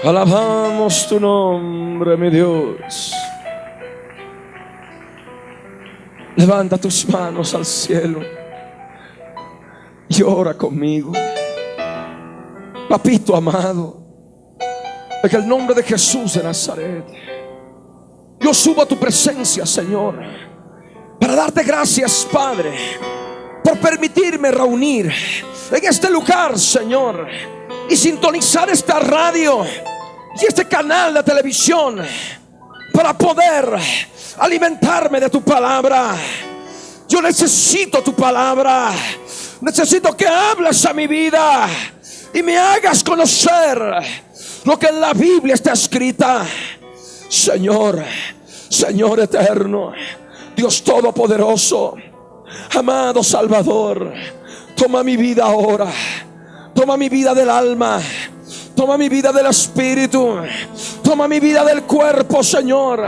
Alabamos tu nombre, mi Dios. Levanta tus manos al cielo y ora conmigo. Papito amado, en el nombre de Jesús de Nazaret, yo subo a tu presencia, Señor, para darte gracias, Padre, por permitirme reunir en este lugar, Señor, y sintonizar esta radio y este canal de televisión para poder alimentarme de tu palabra. Yo necesito tu palabra. Necesito que hables a mi vida y me hagas conocer lo que en la Biblia está escrita. Señor, Señor eterno, Dios todopoderoso, amado Salvador, toma mi vida ahora. Toma mi vida del alma, toma mi vida del espíritu, toma mi vida del cuerpo, Señor,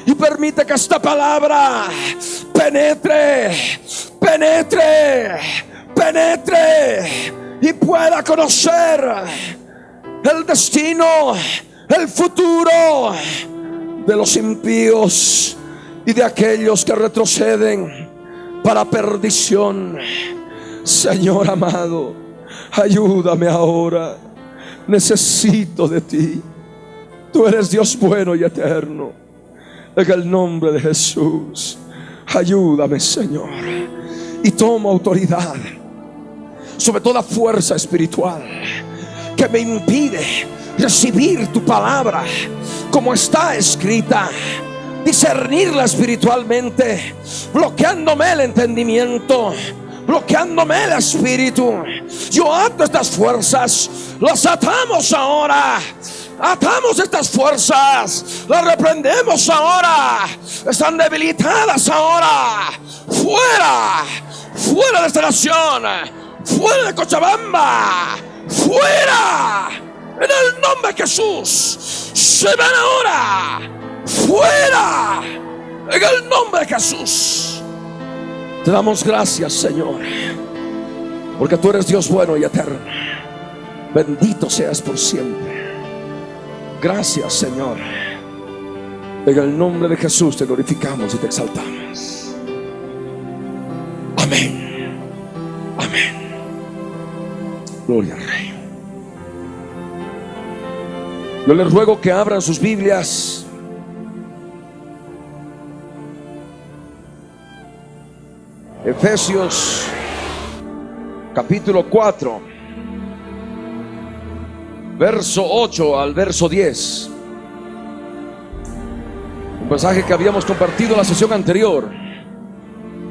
y permite que esta palabra penetre y pueda conocer el destino, el futuro de los impíos y de aquellos que retroceden para perdición. Señor amado, ayúdame ahora. Necesito de ti. Tú eres Dios bueno y eterno. En el nombre de Jesús, ayúdame, Señor. Y tomo autoridad sobre toda fuerza espiritual que me impide recibir tu palabra como está escrita, discernirla espiritualmente, bloqueándome el entendimiento, bloqueándome el espíritu. Yo ato estas fuerzas, las atamos ahora. Atamos estas fuerzas, las reprendemos ahora. Están debilitadas ahora. Fuera, fuera de esta nación, fuera de Cochabamba, fuera, en el nombre de Jesús. Se van ahora, fuera, en el nombre de Jesús. Te damos gracias, Señor, porque tú eres Dios bueno y eterno. Bendito seas por siempre. Gracias, Señor. En el nombre de Jesús te glorificamos y te exaltamos. Amén. Amén. Gloria al Rey. Yo les ruego que abran sus Biblias Efesios capítulo 4, verso 8 al verso 10. Un pasaje que habíamos compartido en la sesión anterior,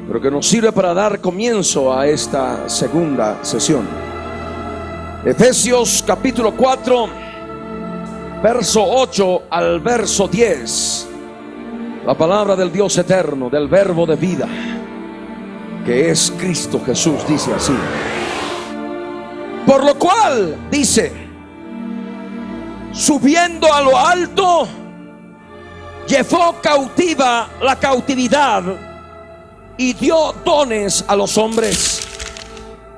pero que nos sirve para dar comienzo a esta segunda sesión. Efesios capítulo 4, verso 8 al verso 10. La palabra del Dios eterno, del verbo de vida, que es Cristo Jesús, dice así: por lo cual, dice, subiendo a lo alto, llevó cautiva la cautividad y dio dones a los hombres.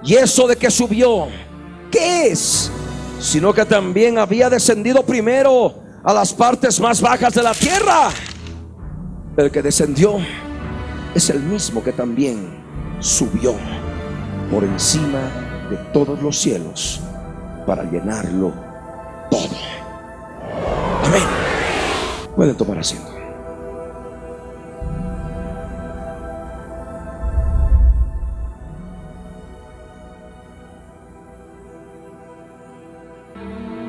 Y eso de que subió, ¿qué es? Sino que también había descendido primero a las partes más bajas de la tierra. El que descendió es el mismo que también subió por encima de todos los cielos para llenarlo todo. Amén. Pueden tomar asiento.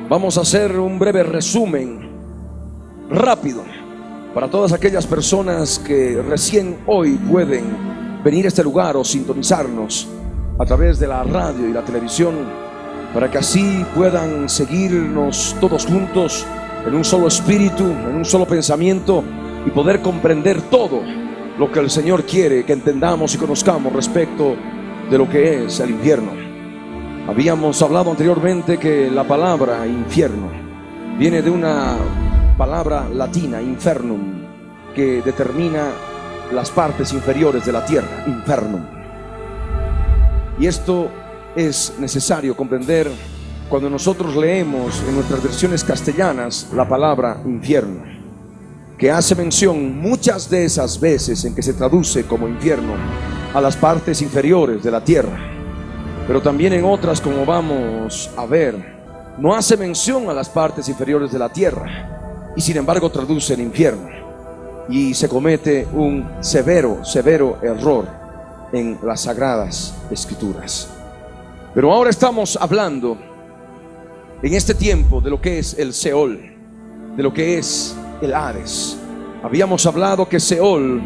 Vamos a hacer un breve resumen rápido para todas aquellas personas que recién hoy pueden venir a este lugar o sintonizarnos a través de la radio y la televisión, para que así puedan seguirnos todos juntos en un solo espíritu, en un solo pensamiento, y poder comprender todo lo que el Señor quiere que entendamos y conozcamos respecto de lo que es el infierno. Habíamos hablado anteriormente que la palabra infierno viene de una palabra latina, infernum, que determina las partes inferiores de la tierra, infernum. Y esto es necesario comprender cuando nosotros leemos en nuestras versiones castellanas la palabra infierno, que hace mención muchas de esas veces en que se traduce como infierno a las partes inferiores de la tierra, pero también en otras, como vamos a ver, no hace mención a las partes inferiores de la tierra y sin embargo traduce el infierno, y se comete un severo error en las sagradas escrituras. Pero ahora estamos hablando en este tiempo de lo que es el Seol, de lo que es el Hades. Habíamos hablado que Seol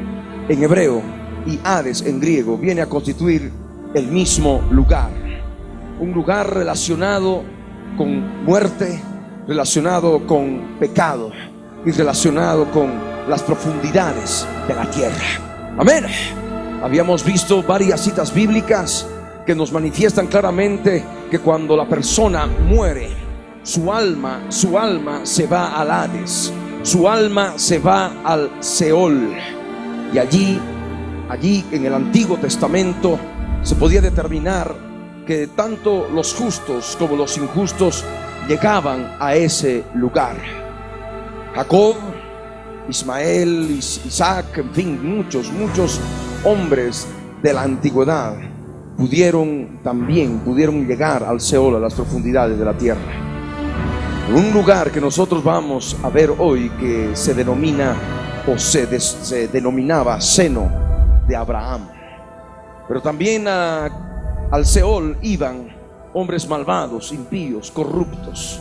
en hebreo y Hades en griego viene a constituir el mismo lugar, un lugar relacionado con muerte, relacionado con pecado y relacionado con las profundidades de la tierra. Amén. Habíamos visto varias citas bíblicas que nos manifiestan claramente que cuando la persona muere, su alma se va al Hades, su alma se va al Seol. Y allí en el Antiguo Testamento se podía determinar que tanto los justos como los injustos llegaban a ese lugar. Jacob, Ismael, Isaac, en fin, muchos hombres de la antigüedad pudieron llegar al Seol, a las profundidades de la tierra. Un lugar que nosotros vamos a ver hoy, que se denomina o se denominaba seno de Abraham. Pero también al Seol iban hombres malvados, impíos, corruptos,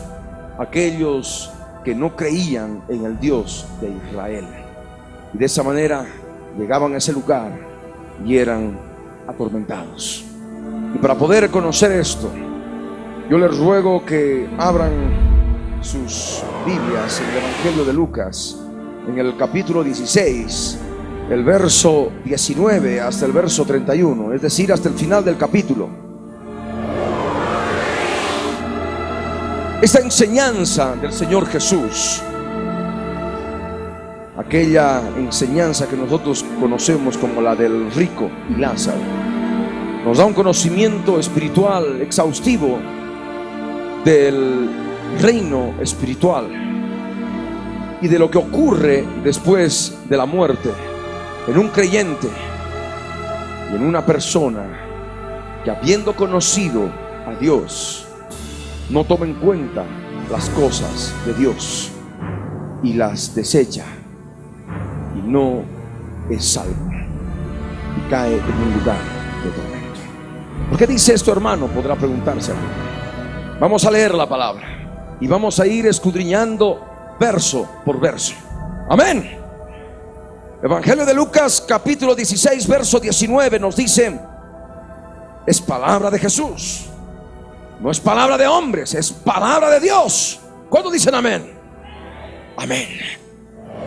aquellos que no creían en el Dios de Israel, y de esa manera llegaban a ese lugar y eran atormentados. Y para poder conocer esto, yo les ruego que abran sus Biblias en el Evangelio de Lucas, en el capítulo 16, el verso 19 hasta el verso 31, es decir, hasta el final del capítulo. Esta enseñanza del Señor Jesús, aquella enseñanza que nosotros conocemos como la del rico y Lázaro, nos da un conocimiento espiritual exhaustivo del reino espiritual y de lo que ocurre después de la muerte en un creyente y en una persona que, habiendo conocido a Dios, no toma en cuenta las cosas de Dios y las desecha, y no es salvo y cae en un lugar de tormento. ¿Por qué dice esto, hermano? Podrá preguntarse. Vamos a leer la palabra y vamos a ir escudriñando verso por verso. Amén. Evangelio de Lucas, capítulo 16, verso 19 nos dice: es palabra de Jesús, no es palabra de hombres, es palabra de Dios. ¿Cuántos dicen amén? Amén.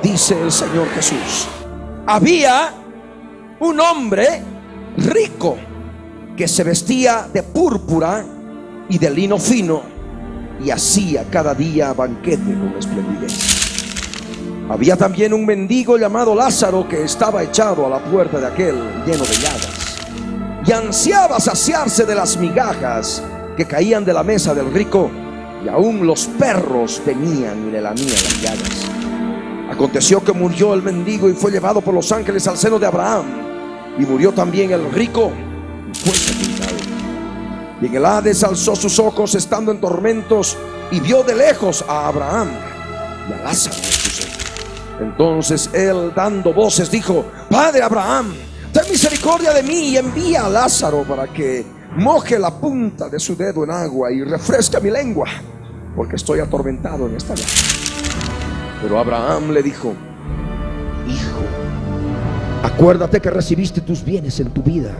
Dice el Señor Jesús: había un hombre rico que se vestía de púrpura y de lino fino y hacía cada día banquete con esplendidez. Había también un mendigo llamado Lázaro que estaba echado a la puerta de aquel lleno de llagas y ansiaba saciarse de las migajas que caían de la mesa del rico, y aún los perros venían y le lamían las llagas. Aconteció que murió el mendigo y fue llevado por los ángeles al seno de Abraham, y murió también el rico y fue sepultado. Y en el Hades alzó sus ojos estando en tormentos y vio de lejos a Abraham y a Lázaro en su seno. Entonces él, dando voces, dijo: Padre Abraham, ten misericordia de mí y envía a Lázaro para que moje la punta de su dedo en agua y refresca mi lengua, porque estoy atormentado en esta llaga. Pero Abraham le dijo: Hijo, acuérdate que recibiste tus bienes en tu vida,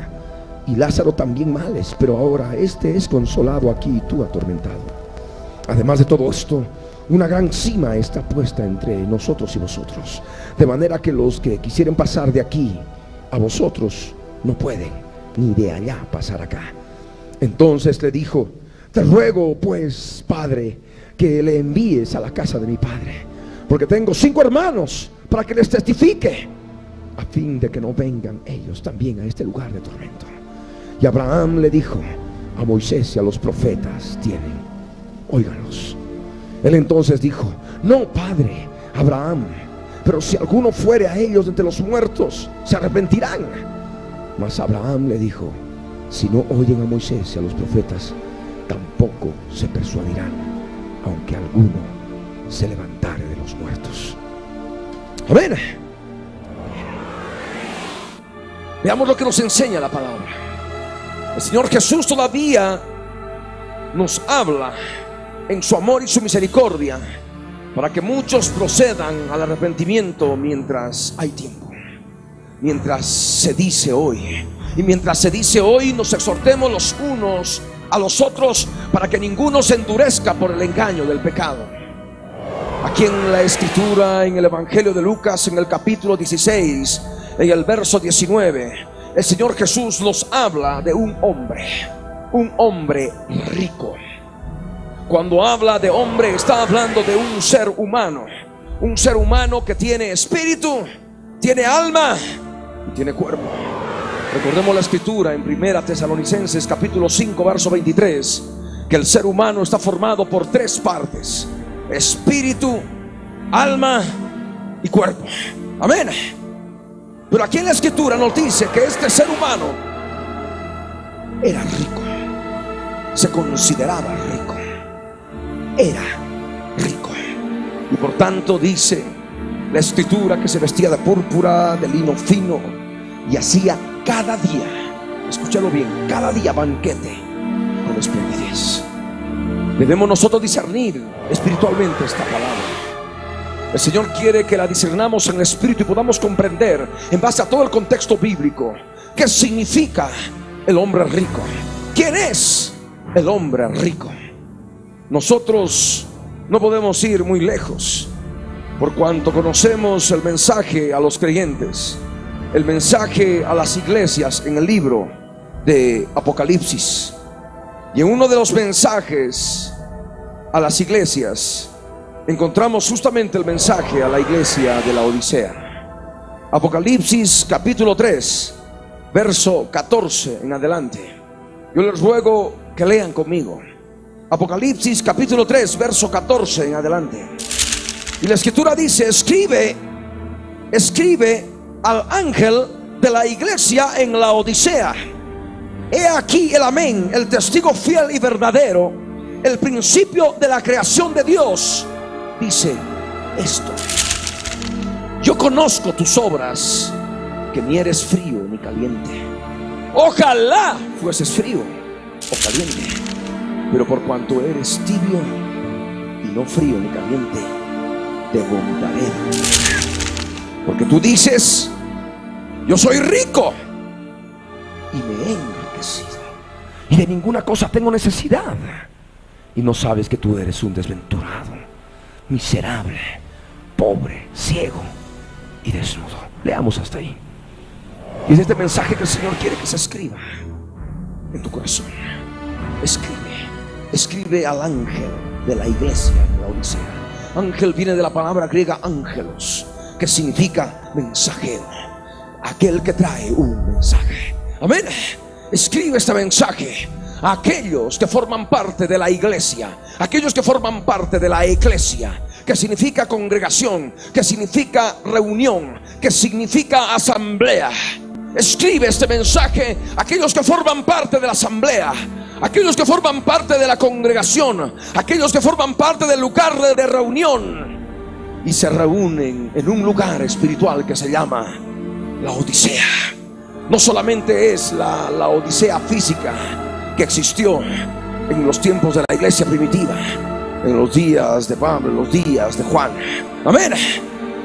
y Lázaro también males, pero ahora este es consolado aquí y tú atormentado. Además de todo esto, una gran cima está puesta entre nosotros y vosotros, de manera que los que quisieren pasar de aquí a vosotros no pueden, ni de allá pasar acá. Entonces le dijo: te ruego pues, Padre, que le envíes a la casa de mi padre, porque tengo 5 hermanos, para que les testifique, a fin de que no vengan ellos también a este lugar de tormento. Y Abraham le dijo: a Moisés y a los profetas tienen óiganlos. Él entonces dijo: no, padre Abraham, pero si alguno fuere a ellos de entre los muertos, se arrepentirán. Mas Abraham le dijo: si no oyen a Moisés y a los profetas, tampoco se persuadirán, aunque alguno se levantare de los muertos. Amén. Veamos lo que nos enseña la palabra. El Señor Jesús todavía nos habla en su amor y su misericordia para que muchos procedan al arrepentimiento mientras hay tiempo, mientras se dice hoy. Y mientras se dice hoy, nos exhortemos los unos a los otros para que ninguno se endurezca por el engaño del pecado. Aquí en la Escritura, en el Evangelio de Lucas, en el capítulo 16, en el verso 19, el Señor Jesús nos habla de un hombre rico. Cuando habla de hombre, está hablando de un ser humano que tiene espíritu, tiene alma y tiene cuerpo. Recordemos la Escritura en 1 Tesalonicenses capítulo 5 verso 23, que el ser humano está formado por tres partes: espíritu, alma y cuerpo. Amén. Pero aquí en la Escritura nos dice que este ser humano era rico, se consideraba rico, era rico. Y por tanto dice la Escritura que se vestía de púrpura, de lino fino, y hacía cada día, escúchalo bien, cada día banquete con esplendidez. Debemos nosotros discernir espiritualmente esta palabra. El Señor quiere que la discernamos en el espíritu y podamos comprender, en base a todo el contexto bíblico, qué significa el hombre rico. ¿Quién es el hombre rico? Nosotros no podemos ir muy lejos, por cuanto conocemos el mensaje a los creyentes, el mensaje a las iglesias en el libro de Apocalipsis. Y en uno de los mensajes a las iglesias encontramos justamente el mensaje a la iglesia de la Odisea. Apocalipsis capítulo 3 verso 14 en adelante. Yo les ruego que lean conmigo Apocalipsis capítulo 3 verso 14 en adelante. Y la Escritura dice: escribe al ángel de la iglesia en la Odisea: he aquí el amén, el testigo fiel y verdadero, el principio de la creación de Dios. Dice esto: yo conozco tus obras, que ni eres frío ni caliente. Ojalá fueses frío o caliente, pero por cuanto eres tibio y no frío ni caliente, te vomitaré. Porque tú dices: yo soy rico y me he enriquecido, y de ninguna cosa tengo necesidad, y no sabes que tú eres un desventurado, miserable, pobre, ciego y desnudo. Leamos hasta ahí. Y es este mensaje que el Señor quiere que se escriba en tu corazón. Escribe al ángel de la iglesia en la Odisea. Ángel viene de la palabra griega ángelos, que significa mensajero, aquel que trae un mensaje. Amén. Escribe este mensaje a aquellos que forman parte de la iglesia, aquellos que forman parte de la eclesia, que significa congregación, que significa reunión, que significa asamblea. Escribe este mensaje a aquellos que forman parte de la asamblea, aquellos que forman parte de la congregación, aquellos que forman parte del lugar de reunión y se reúnen en un lugar espiritual que se llama la Odisea. No solamente es la Odisea física que existió en los tiempos de la iglesia primitiva, en los días de Pablo, en los días de Juan. Amén.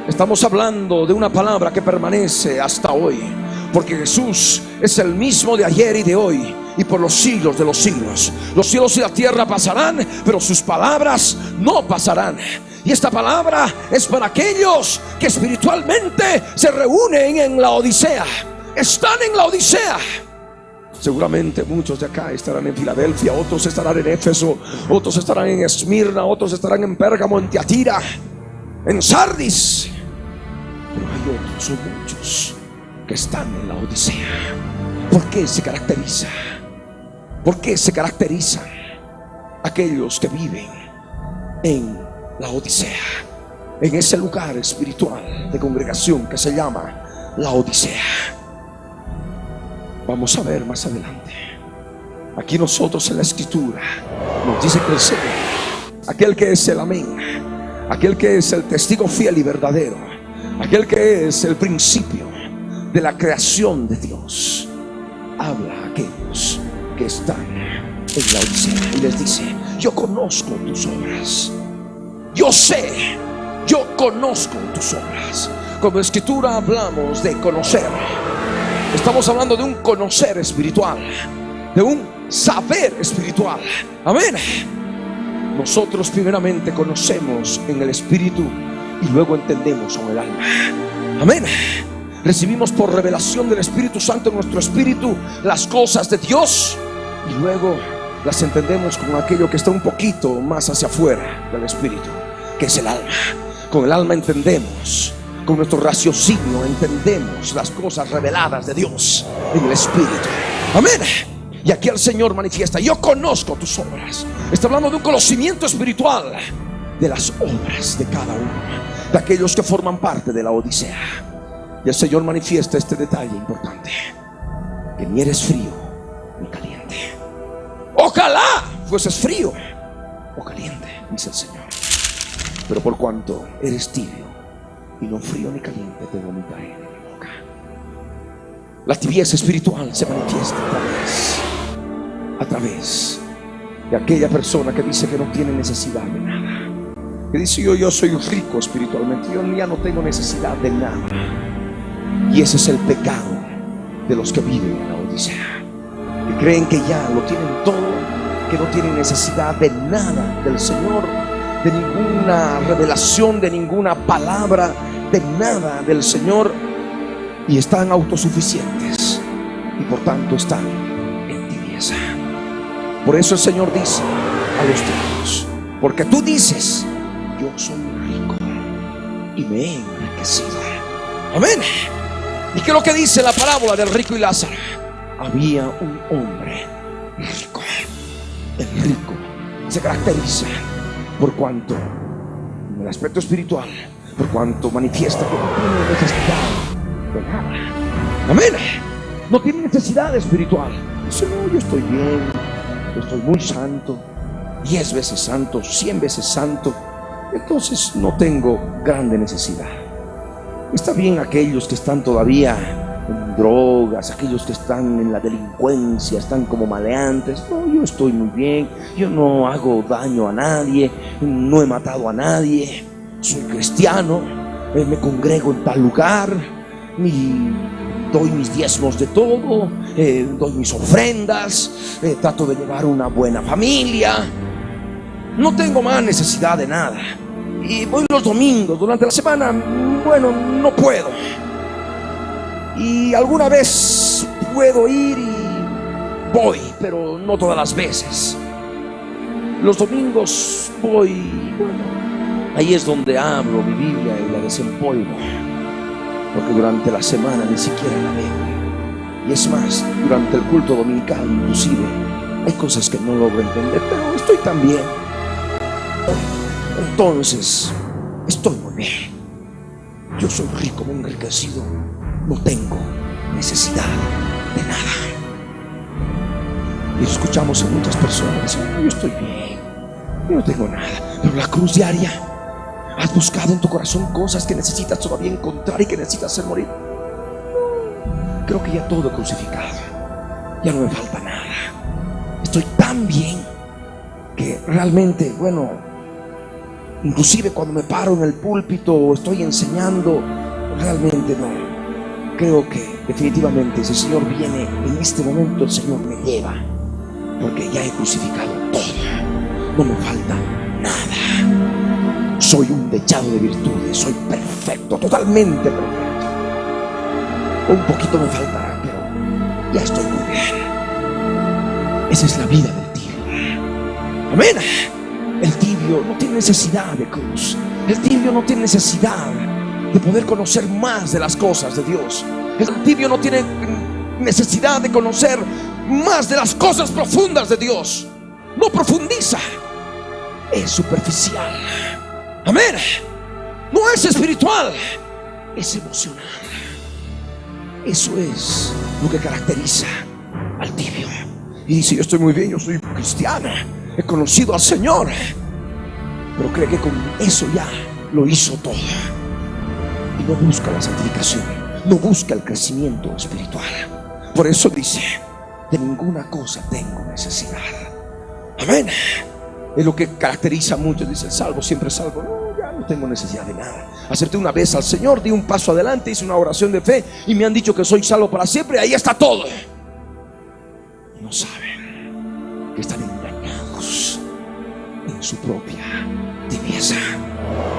Estamos hablando de una palabra que permanece hasta hoy, porque Jesús es el mismo de ayer y de hoy y por los siglos de los siglos. Los cielos y la tierra pasarán, pero sus palabras no pasarán. Y esta palabra es para aquellos que espiritualmente se reúnen en la Odisea. Están en la Odisea. Seguramente muchos de acá estarán en Filadelfia, otros estarán en Éfeso, otros estarán en Esmirna, otros estarán en Pérgamo, en Tiatira, en Sardis. Pero hay otros, son muchos, que están en la Odisea. ¿Por qué se caracteriza? ¿Por qué se caracterizan? aquellos que viven en la Odisea, en ese lugar espiritual de congregación que se llama la Odisea. Vamos a ver más adelante. Aquí nosotros en la Escritura nos dice que el Señor, aquel que es el amén, aquel que es el testigo fiel y verdadero, aquel que es el principio de la creación de Dios, habla a aquellos que están en la Odisea y les dice: yo conozco tus obras, yo sé, yo conozco tus obras. Como Escritura hablamos de conocer, estamos hablando de un conocer espiritual, de un saber espiritual. Amén. Nosotros primeramente conocemos en el espíritu y luego entendemos con el alma. Amén. Recibimos por revelación del Espíritu Santo en nuestro espíritu las cosas de Dios y luego las entendemos con aquello que está un poquito más hacia afuera del espíritu, que es el alma. Con el alma entendemos, con nuestro raciocinio entendemos las cosas reveladas de Dios en el espíritu. Amén. Y aquí el Señor manifiesta: yo conozco tus obras. Está hablando de un conocimiento espiritual de las obras de cada uno, de aquellos que forman parte de la Odisea. Y el Señor manifiesta este detalle importante: que ni eres frío ni caliente. Ojalá fueses frío o caliente, dice el Señor. Pero por cuanto eres tibio y no frío ni caliente, te vomitaré de mi boca. La tibieza espiritual se manifiesta a través de aquella persona que dice que no tiene necesidad de nada, que dice: yo soy rico espiritualmente, yo ya no tengo necesidad de nada. Y ese es el pecado de los que viven en la Odisea, que creen que ya lo tienen todo, que no tienen necesidad de nada del Señor, de ninguna revelación, de ninguna palabra, de nada del Señor, y están autosuficientes y por tanto están en tibieza. Por eso el Señor dice a los tibios: porque tú dices, yo soy rico y me he enriquecido. Amén. ¿Y qué es lo que dice la parábola del rico y Lázaro? Había un hombre rico. El rico se caracteriza por cuanto, en el aspecto espiritual, por cuanto manifiesta que no tiene necesidad de nada. Amén. No tiene necesidad espiritual. Dice: no, yo estoy bien, yo estoy muy santo, 10 veces santo, 100 veces santo, entonces no tengo grande necesidad. Está bien aquellos que están todavía en drogas, aquellos que están en la delincuencia, están como maleantes. No, yo estoy muy bien, yo no hago daño a nadie, no he matado a nadie, soy cristiano, me congrego en tal lugar, doy mis diezmos de todo, doy mis ofrendas, trato de llevar una buena familia, no tengo más necesidad de nada. Y voy los domingos, durante la semana, bueno, no puedo. Y alguna vez puedo ir y voy, pero no todas las veces. Los domingos voy, bueno, ahí es donde abro mi Biblia y la desempolvo, porque durante la semana ni siquiera la veo. Y es más, durante el culto dominical inclusive hay cosas que no logro entender, pero estoy tan bien. Entonces, estoy muy bien. Yo soy rico, me he enriquecido, no tengo necesidad de nada. Y escuchamos a muchas personas: yo estoy bien, yo no tengo nada. Pero la cruz diaria, ¿has buscado en tu corazón cosas que necesitas todavía encontrar y que necesitas hacer morir? Creo que ya todo he crucificado, ya no me falta nada. Estoy tan bien que realmente, bueno, inclusive cuando me paro en el púlpito o estoy enseñando, realmente no. Creo que definitivamente si el Señor viene en este momento, el Señor me lleva, porque ya he crucificado todo, no me falta nada. Soy un dechado de virtudes, soy perfecto, totalmente perfecto. Un poquito me faltará, pero ya estoy muy bien. Esa es la vida del tibio. Amén. El tibio no tiene necesidad de cruz. El tibio no tiene necesidad de poder conocer más de las cosas de Dios. El tibio no tiene necesidad de conocer más de las cosas profundas de Dios. no profundiza, es superficial. Amén. No es espiritual, es emocional. Eso es lo que caracteriza al tibio. Y dice: yo estoy muy bien, yo soy cristiana, he conocido al Señor, pero cree que con eso ya lo hizo todo. Y no busca la santificación, no busca el crecimiento espiritual. Por eso dice: de ninguna cosa tengo necesidad. Amén. Es lo que caracteriza a muchos. Dice: salvo, siempre salvo. No, ya no tengo necesidad de nada. Acepté una vez al Señor, di un paso adelante, hice una oración de fe y me han dicho que soy salvo para siempre. Ahí está todo. No saben que están engañados en su propia tibieza.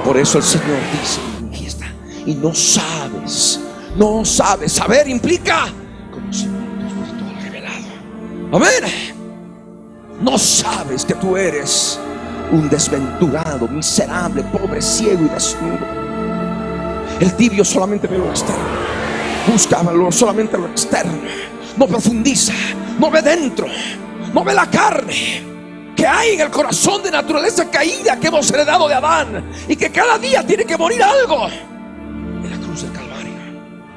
Por eso el Señor dice: manifiesta. Y no sabes. No sabes. Saber implica conocimiento espiritual revelado. Amén. No sabes que tú eres un desventurado, miserable, pobre, ciego y desnudo. El tibio solamente ve lo externo, busca solamente lo externo, no profundiza, no ve dentro, no ve la carne que hay en el corazón de naturaleza caída que hemos heredado de Adán y que cada día tiene que morir algo en la cruz del Calvario.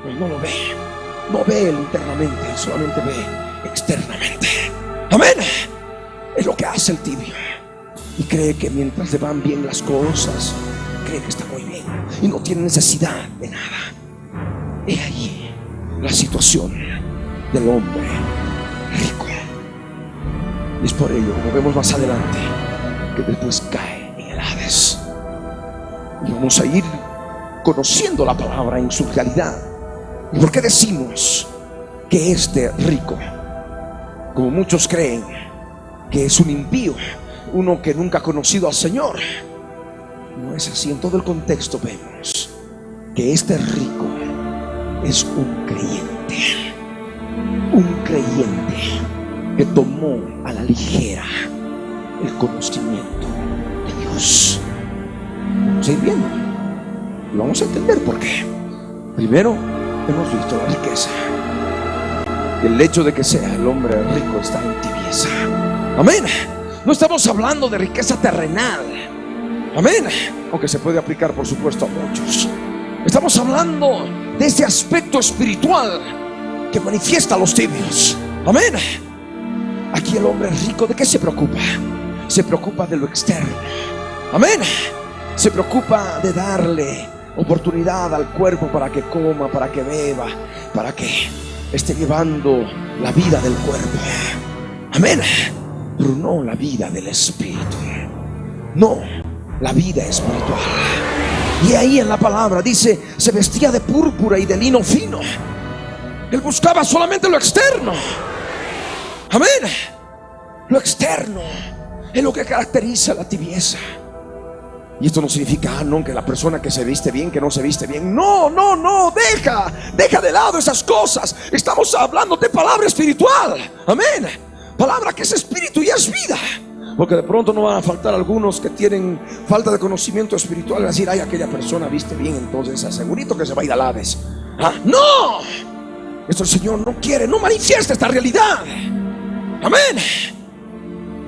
Pues no lo ve, no ve internamente, solamente ve externamente. Amén. Es lo que hace el tibio. Y cree que mientras le van bien las cosas, cree que está muy bien y no tiene necesidad de nada. He ahí la situación del hombre rico. Y es por ello, como vemos más adelante, que después cae en el Hades. Y vamos a ir conociendo la palabra en su realidad. ¿Y por qué decimos que este rico, como muchos creen, que es un impío, uno que nunca ha conocido al Señor? No es así. En todo el contexto vemos que este rico es un creyente que tomó a la ligera el conocimiento de Dios. Vamos a ir viendo y vamos a entender por qué. Primero, hemos visto la riqueza. El hecho de que sea el hombre rico está en tibieza. Amén. No estamos hablando de riqueza terrenal. Amén. Aunque se puede aplicar, por supuesto, a muchos. Estamos hablando de ese aspecto espiritual que manifiesta a los tibios. Amén. Aquí el hombre rico, ¿de qué se preocupa? Se preocupa de lo externo. Amén. Se preocupa de darle oportunidad al cuerpo para que coma, para que beba, para que esté llevando la vida del cuerpo. Amén. Pero no la vida del espíritu. No, la vida espiritual. Y ahí en la palabra dice: se vestía de púrpura y de lino fino. Él buscaba solamente lo externo. Amén. Lo externo es lo que caracteriza la tibieza. Y esto no significa, no, que la persona que se viste bien, que no se viste bien. No, no, no, deja de lado esas cosas. Estamos hablando de palabra espiritual. Amén. Palabra que es espíritu y es vida. Porque de pronto no van a faltar algunos que tienen falta de conocimiento espiritual y decir: ay, aquella persona viste bien, entonces asegurito que se va a ir al Hades. No, esto el Señor no quiere, no manifiesta esta realidad. Amén.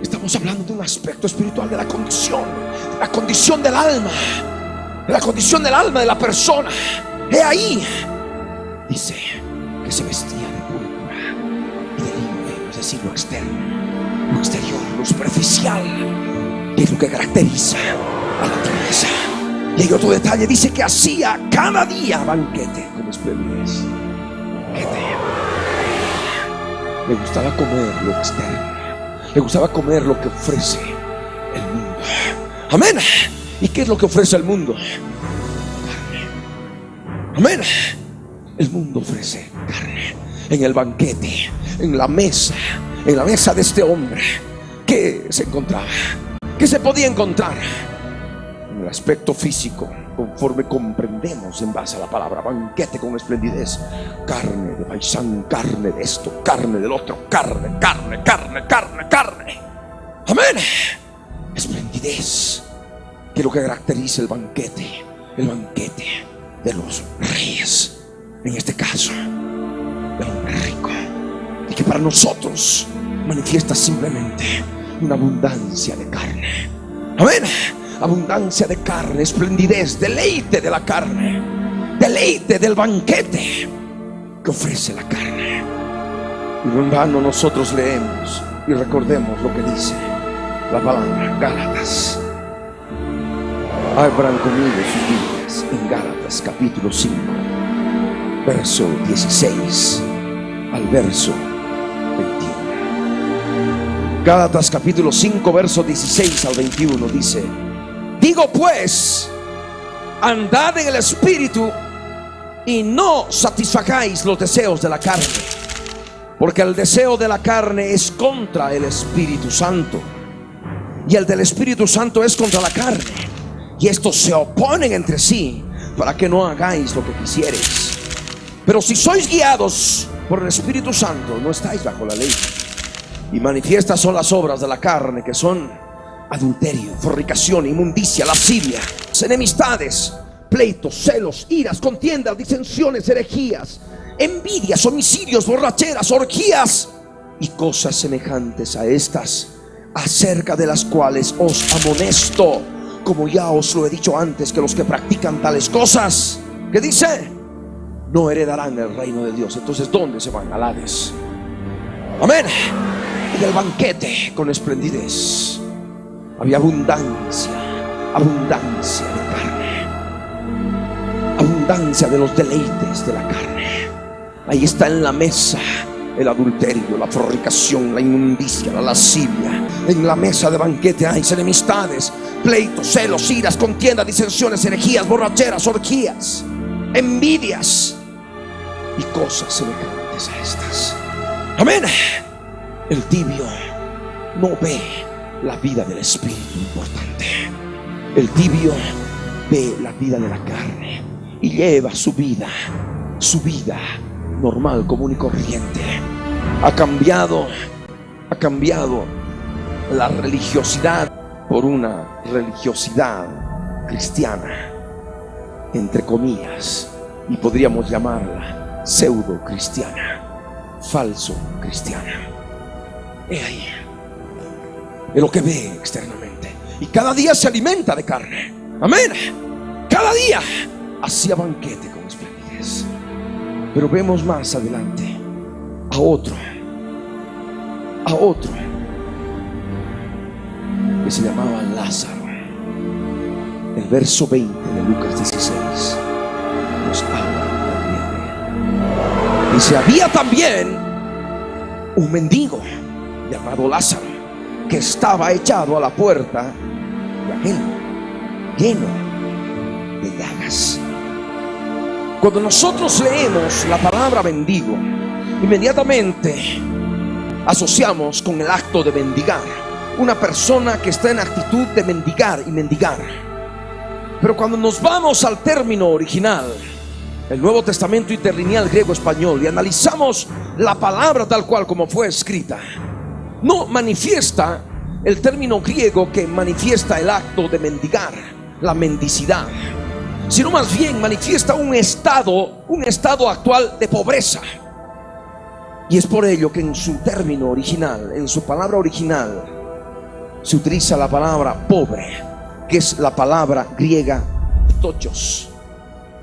Estamos hablando de un aspecto espiritual de la condición del alma, de la condición del alma de la persona. He ahí, dice que se vestía de púrpura y de lino fino, es decir, lo externo, lo exterior, lo superficial, que es lo que caracteriza a la tibieza. Y hay otro detalle, dice que hacía cada día banquete con esplendidez. Banquete. Le gustaba comer lo externo, le gustaba comer lo que ofrece el mundo. Amén. ¿Y qué es lo que ofrece el mundo? Carne. Amén. El mundo ofrece carne. En el banquete, en la mesa de este hombre, ¿qué se encontraba? ¿Qué se podía encontrar? En el aspecto físico, conforme comprendemos en base a la palabra: banquete con esplendidez. Carne de paisán, carne de esto, carne del otro, carne. Amén. Esplendidez, que es lo que caracteriza el banquete de los reyes, en este caso del hombre rico, y que para nosotros manifiesta simplemente una abundancia de carne. Amén. Abundancia de carne, esplendidez, deleite de la carne, deleite del banquete que ofrece la carne. Y no en vano nosotros leemos y recordemos lo que dice la palabra. Gálatas. Abran conmigo sus Biblias en Gálatas capítulo 5, verso 16 al verso 21. Gálatas capítulo 5, verso 16 al 21 dice: digo pues, andad en el Espíritu y no satisfagáis los deseos de la carne, porque el deseo de la carne es contra el Espíritu Santo, y el del Espíritu Santo es contra la carne, y estos se oponen entre sí, para que no hagáis lo que quisiereis. Pero si sois guiados por el Espíritu Santo, no estáis bajo la ley. Y manifiestas son las obras de la carne, que son adulterio, fornicación, inmundicia, lascivia, enemistades, pleitos, celos, iras, contiendas, disensiones, herejías, envidias, homicidios, borracheras, orgías y cosas semejantes a estas, acerca de las cuales os amonesto, como ya os lo he dicho antes, que los que practican tales cosas, ¿qué dice? No heredarán el reino de Dios. Entonces, ¿dónde se van? Al Hades. Amén. Y el banquete con esplendidez. Había abundancia, abundancia de carne, abundancia de los deleites de la carne. Ahí está en la mesa el adulterio, la fornicación, la inmundicia, la lascivia. En la mesa de banquete hay enemistades, pleitos, celos, iras, contiendas, disensiones, herejías, borracheras, orgías, envidias y cosas semejantes a estas. Amén. El tibio no ve la vida del espíritu importante. El tibio ve la vida de la carne y lleva su vida normal, común y corriente. Ha cambiado la religiosidad por una religiosidad cristiana, entre comillas, y podríamos llamarla pseudo cristiana, falso cristiana. He ahí, es lo que ve externamente, y cada día se alimenta de carne. Amén. Cada día hacía banquete con esplendidez. Pero vemos más adelante a otro que se llamaba Lázaro. El verso 20 de Lucas 16 nos habla también de él. Dice: había también un mendigo llamado Lázaro, que estaba echado a la puerta de aquel, lleno de llagas. Cuando nosotros leemos la palabra mendigo, inmediatamente asociamos con el acto de mendigar. Una persona que está en actitud de mendigar y mendigar. Pero cuando nos vamos al término original, el Nuevo Testamento interlineal griego-español, y analizamos la palabra tal cual como fue escrita, no manifiesta el término griego que manifiesta el acto de mendigar, la mendicidad, sino más bien manifiesta un estado actual de pobreza. Y es por ello que en su término original, en su palabra original, se utiliza la palabra pobre, que es la palabra griega ptochos,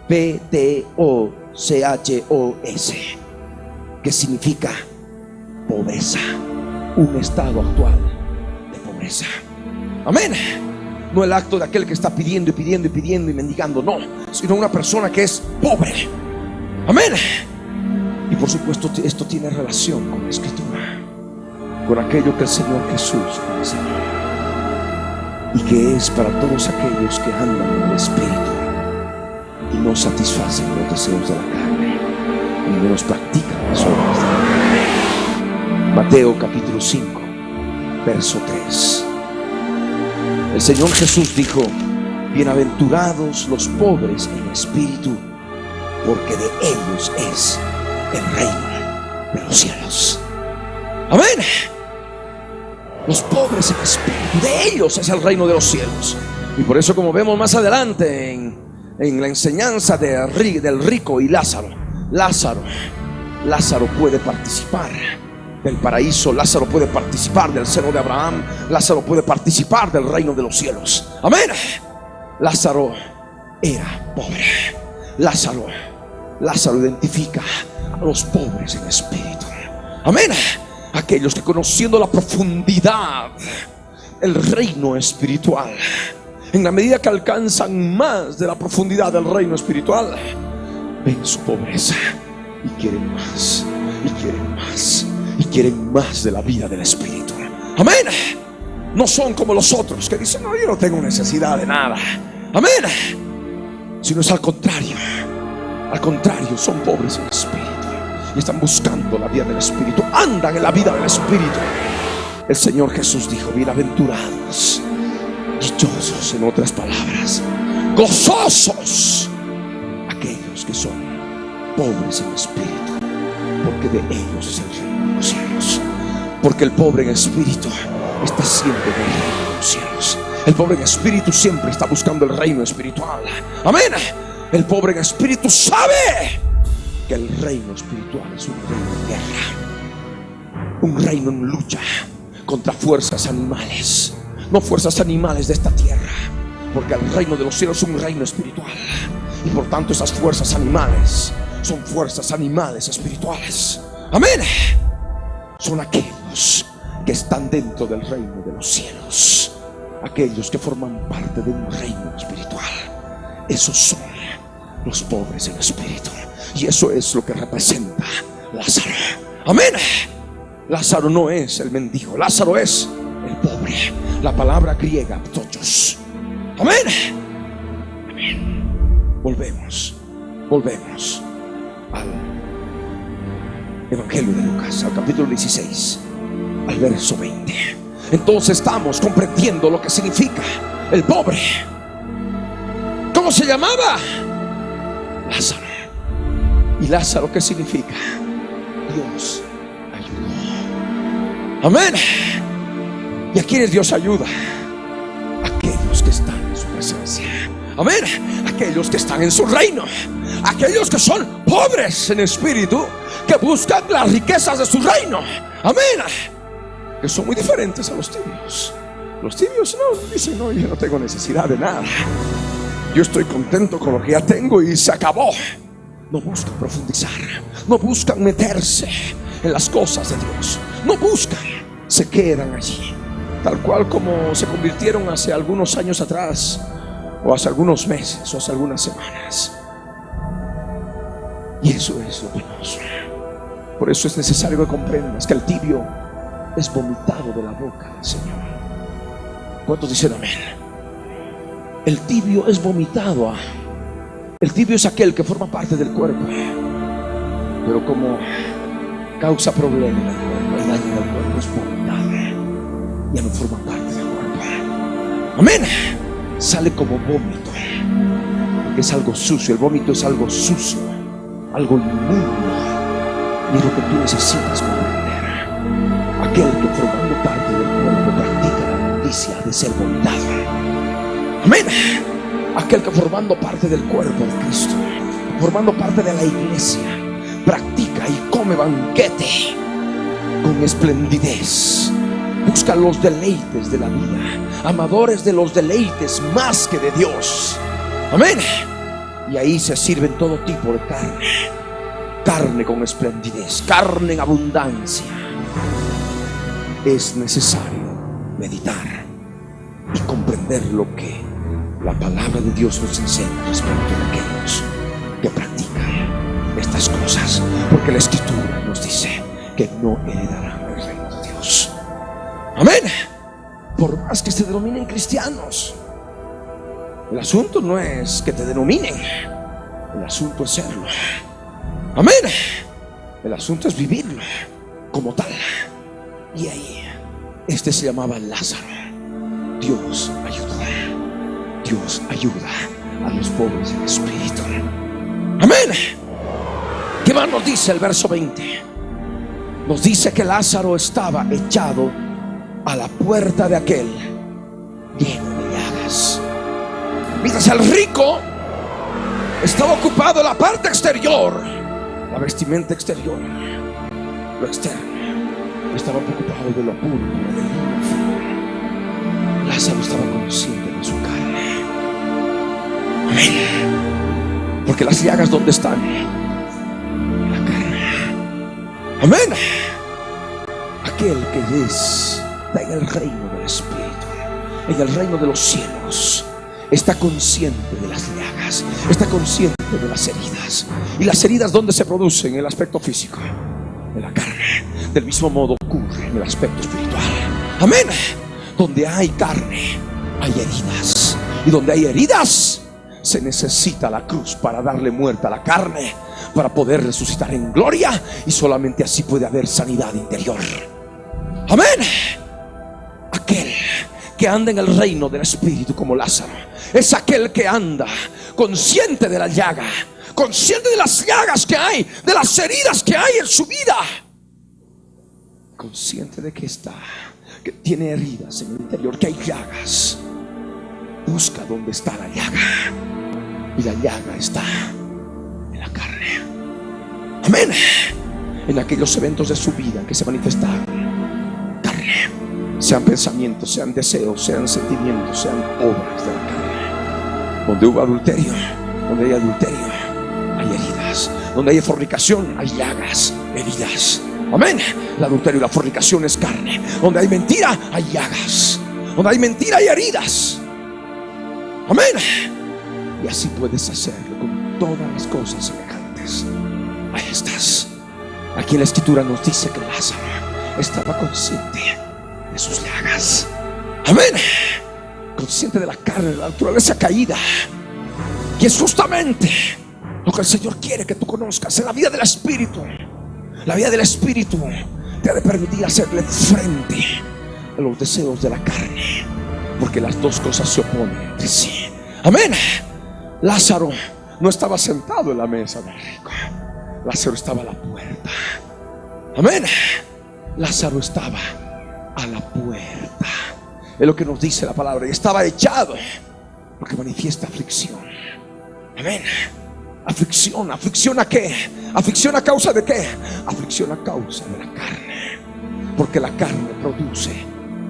P-T-O-C-H-O-S, que significa pobreza, un estado actual de pobreza. Amén. No el acto de aquel que está pidiendo y pidiendo y pidiendo y mendigando, no, sino una persona que es pobre. Amén. Y por supuesto esto tiene relación con la Escritura, con aquello que el Señor Jesús enseñó, y que es para todos aquellos que andan en el Espíritu y no satisfacen los deseos de la carne, y menos practican las obras de la carne. Mateo capítulo 5, verso 3. El Señor Jesús dijo: bienaventurados los pobres en espíritu, porque de ellos es el reino de los cielos. Amén. Los pobres en espíritu, de ellos es el reino de los cielos. Y por eso, como vemos más adelante en la enseñanza del rico y Lázaro puede participar del paraíso. Lázaro puede participar del seno de Abraham. Lázaro puede participar del reino de los cielos. Amén. Lázaro era pobre. Lázaro identifica a los pobres en espíritu. Amén. Aquellos que, conociendo la profundidad, el reino espiritual, en la medida que alcanzan más de la profundidad del reino espiritual, ven su pobreza y quieren más, y quieren más, y quieren más de la vida del espíritu. Amén. No son como los otros que dicen: no, yo no tengo necesidad de nada. Amén. Sino es al contrario. Al contrario, son pobres en espíritu y están buscando la vida del espíritu. Andan en la vida del espíritu. El Señor Jesús dijo: bienaventurados, dichosos, en otras palabras, gozosos, aquellos que son pobres en espíritu, porque de ellos es el reino de los cielos. Porque el pobre en espíritu está siempre en el reino de los cielos. El pobre en espíritu siempre está buscando el reino espiritual. Amén. El pobre en espíritu sabe que el reino espiritual es un reino de guerra, un reino en lucha contra fuerzas animales. No fuerzas animales de esta tierra, porque el reino de los cielos es un reino espiritual. Y por tanto esas fuerzas animales son fuerzas animales espirituales. Amén. Son aquellos que están dentro del reino de los cielos, aquellos que forman parte de un reino espiritual. Esos son los pobres en espíritu. Y eso es lo que representa Lázaro. Amén. Lázaro no es el mendigo, Lázaro es el pobre. La palabra griega ptochos. Amén. Amén. Volvemos al Evangelio de Lucas, al capítulo 16, al verso 20. Entonces estamos comprendiendo lo que significa el pobre. ¿Cómo se llamaba? Lázaro. ¿Y Lázaro qué significa? Dios ayudó. Amén. ¿Y a quiénes Dios ayuda? Aquellos que están en su presencia. Amén. Aquellos que están en su reino. Aquellos que son pobres en espíritu, que buscan las riquezas de su reino. Amén. Que son muy diferentes a los tibios. Los tibios no dicen: no, yo no tengo necesidad de nada, yo estoy contento con lo que ya tengo y se acabó. No buscan profundizar, no buscan meterse en las cosas de Dios, no buscan, se quedan allí, tal cual como se convirtieron hace algunos años atrás, o hace algunos meses, o hace algunas semanas. Y eso es lo penoso. Por eso es necesario que comprendas que el tibio es vomitado de la boca del Señor. ¿Cuántos dicen amén? El tibio es vomitado. El tibio es aquel que forma parte del cuerpo, pero como causa problemas en el cuerpo, el daño del cuerpo, es vomitado, ya no forma parte del cuerpo. Amén. Sale como vómito, porque es algo sucio. El vómito es algo sucio, algo inmundo. Y es lo que tú necesitas comprender. Aquel que formando parte del cuerpo practica la inmundicia de ser vomitado. Amén. Aquel que formando parte del cuerpo de Cristo, formando parte de la iglesia, practica y come banquete con esplendidez, busca los deleites de la vida, amadores de los deleites más que de Dios. Amén. Y ahí se sirven todo tipo de carne, carne con esplendidez, carne en abundancia. Es necesario meditar y comprender lo que la palabra de Dios nos enseña respecto a aquellos que practican estas cosas, porque la Escritura nos dice que no heredarán el reino de Dios. Amén. Por más que se denominen cristianos, el asunto no es que te denominen, el asunto es serlo. Amén. El asunto es vivirlo como tal. Y ahí, este se llamaba Lázaro. Dios ayuda. Dios ayuda a los pobres en espíritu. Amén. ¿Qué más nos dice el verso 20? Nos dice que Lázaro estaba echado a la puerta de aquel lleno de llagas. Mientras el rico estaba ocupado la parte exterior, la vestimenta exterior, lo externo. estaba preocupado de lo apuro, pero del mismo fin. Lázaro estaba consciente de su carne. Amén. Porque las llagas, ¿dónde están? En la carne. Amén. Aquel que está en el reino del Espíritu, en el reino de los cielos, está consciente de las llagas, está consciente de las heridas. ¿Y las heridas dónde se producen? En el aspecto físico, en la carne. Del mismo modo ocurre en el aspecto espiritual. Amén. Donde hay carne, hay heridas. Y donde hay heridas, se necesita la cruz para darle muerte a la carne, para poder resucitar en gloria. Y solamente así puede haber sanidad interior. Amén. Aquel que anda en el reino del Espíritu como Lázaro es aquel que anda consciente de la llaga, consciente de las llagas que hay, de las heridas que hay en su vida, consciente de que tiene heridas en el interior, que hay llagas. Busca dónde está la llaga, y la llaga está en la carne. Amén. En aquellos eventos de su vida que se manifestaron carne, sean pensamientos, sean deseos, sean sentimientos, sean obras de la carne. Donde hubo adulterio, donde hay adulterio, hay heridas. Donde hay fornicación, hay llagas, heridas. Amén. El adulterio y la fornicación es carne. Donde hay mentira, hay llagas. Donde hay mentira, hay heridas. Amén. Y así puedes hacerlo con todas las cosas semejantes a estas. Aquí en la Escritura nos dice que Lázaro estaba consciente de sus llagas. Amén. Consciente de la carne, de la naturaleza caída. Y es justamente lo que el Señor quiere que tú conozcas en la vida del Espíritu. La vida del Espíritu te ha de permitir hacerle frente a los deseos de la carne, porque las dos cosas se oponen entre sí. Amén. Lázaro no estaba sentado en la mesa del rico. Lázaro estaba a la puerta. Amén. Lázaro estaba a la puerta. Es lo que nos dice la palabra. Y estaba echado, porque manifiesta aflicción. Amén. Aflicción. ¿Aflicción a qué? ¿Aflicción a causa de qué? Aflicción a causa de la carne, porque la carne produce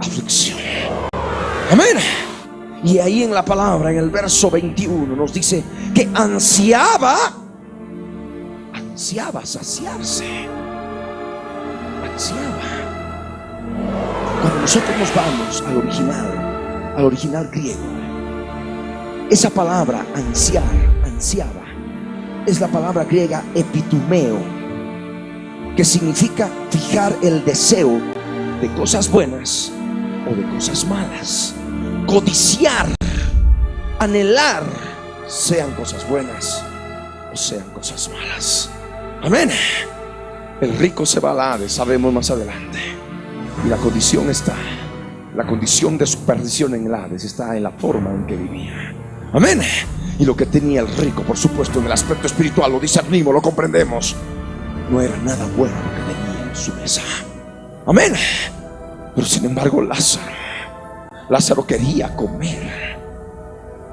aflicción. Amén. Y ahí en la palabra, en el verso 21, nos dice que ansiaba saciarse. Ansiaba. Cuando nosotros nos vamos al original griego, esa palabra ansiaba, es la palabra griega epitumeo, que significa fijar el deseo de cosas buenas o de cosas malas. Codiciar, anhelar, sean cosas buenas o sean cosas malas. Amén. El rico se va al Hades, sabemos más adelante. Y la condición de su perdición en el Hades está en la forma en que vivía. Amén. Y lo que tenía el rico, por supuesto, en el aspecto espiritual, lo discernimos, lo comprendemos. No era nada bueno lo que tenía en su mesa. Amén. Pero sin embargo, Lázaro quería comer.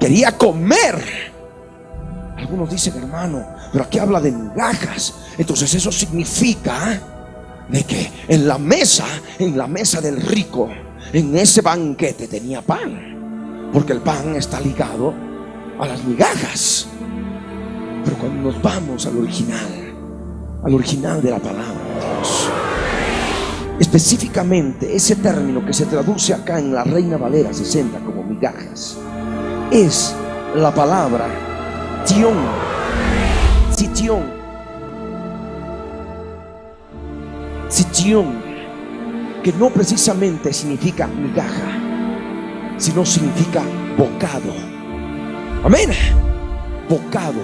Quería comer. Algunos dicen, hermano, pero aquí habla de migajas. Entonces eso significa de que en la mesa del rico, en ese banquete tenía pan, porque el pan está ligado a las migajas. Pero cuando nos vamos al original de la palabra de Dios, específicamente ese término que se traduce acá en la Reina Valera 60 como migajas, es la palabra sitión, que no precisamente significa migaja, sino significa bocado. Amén. Bocado.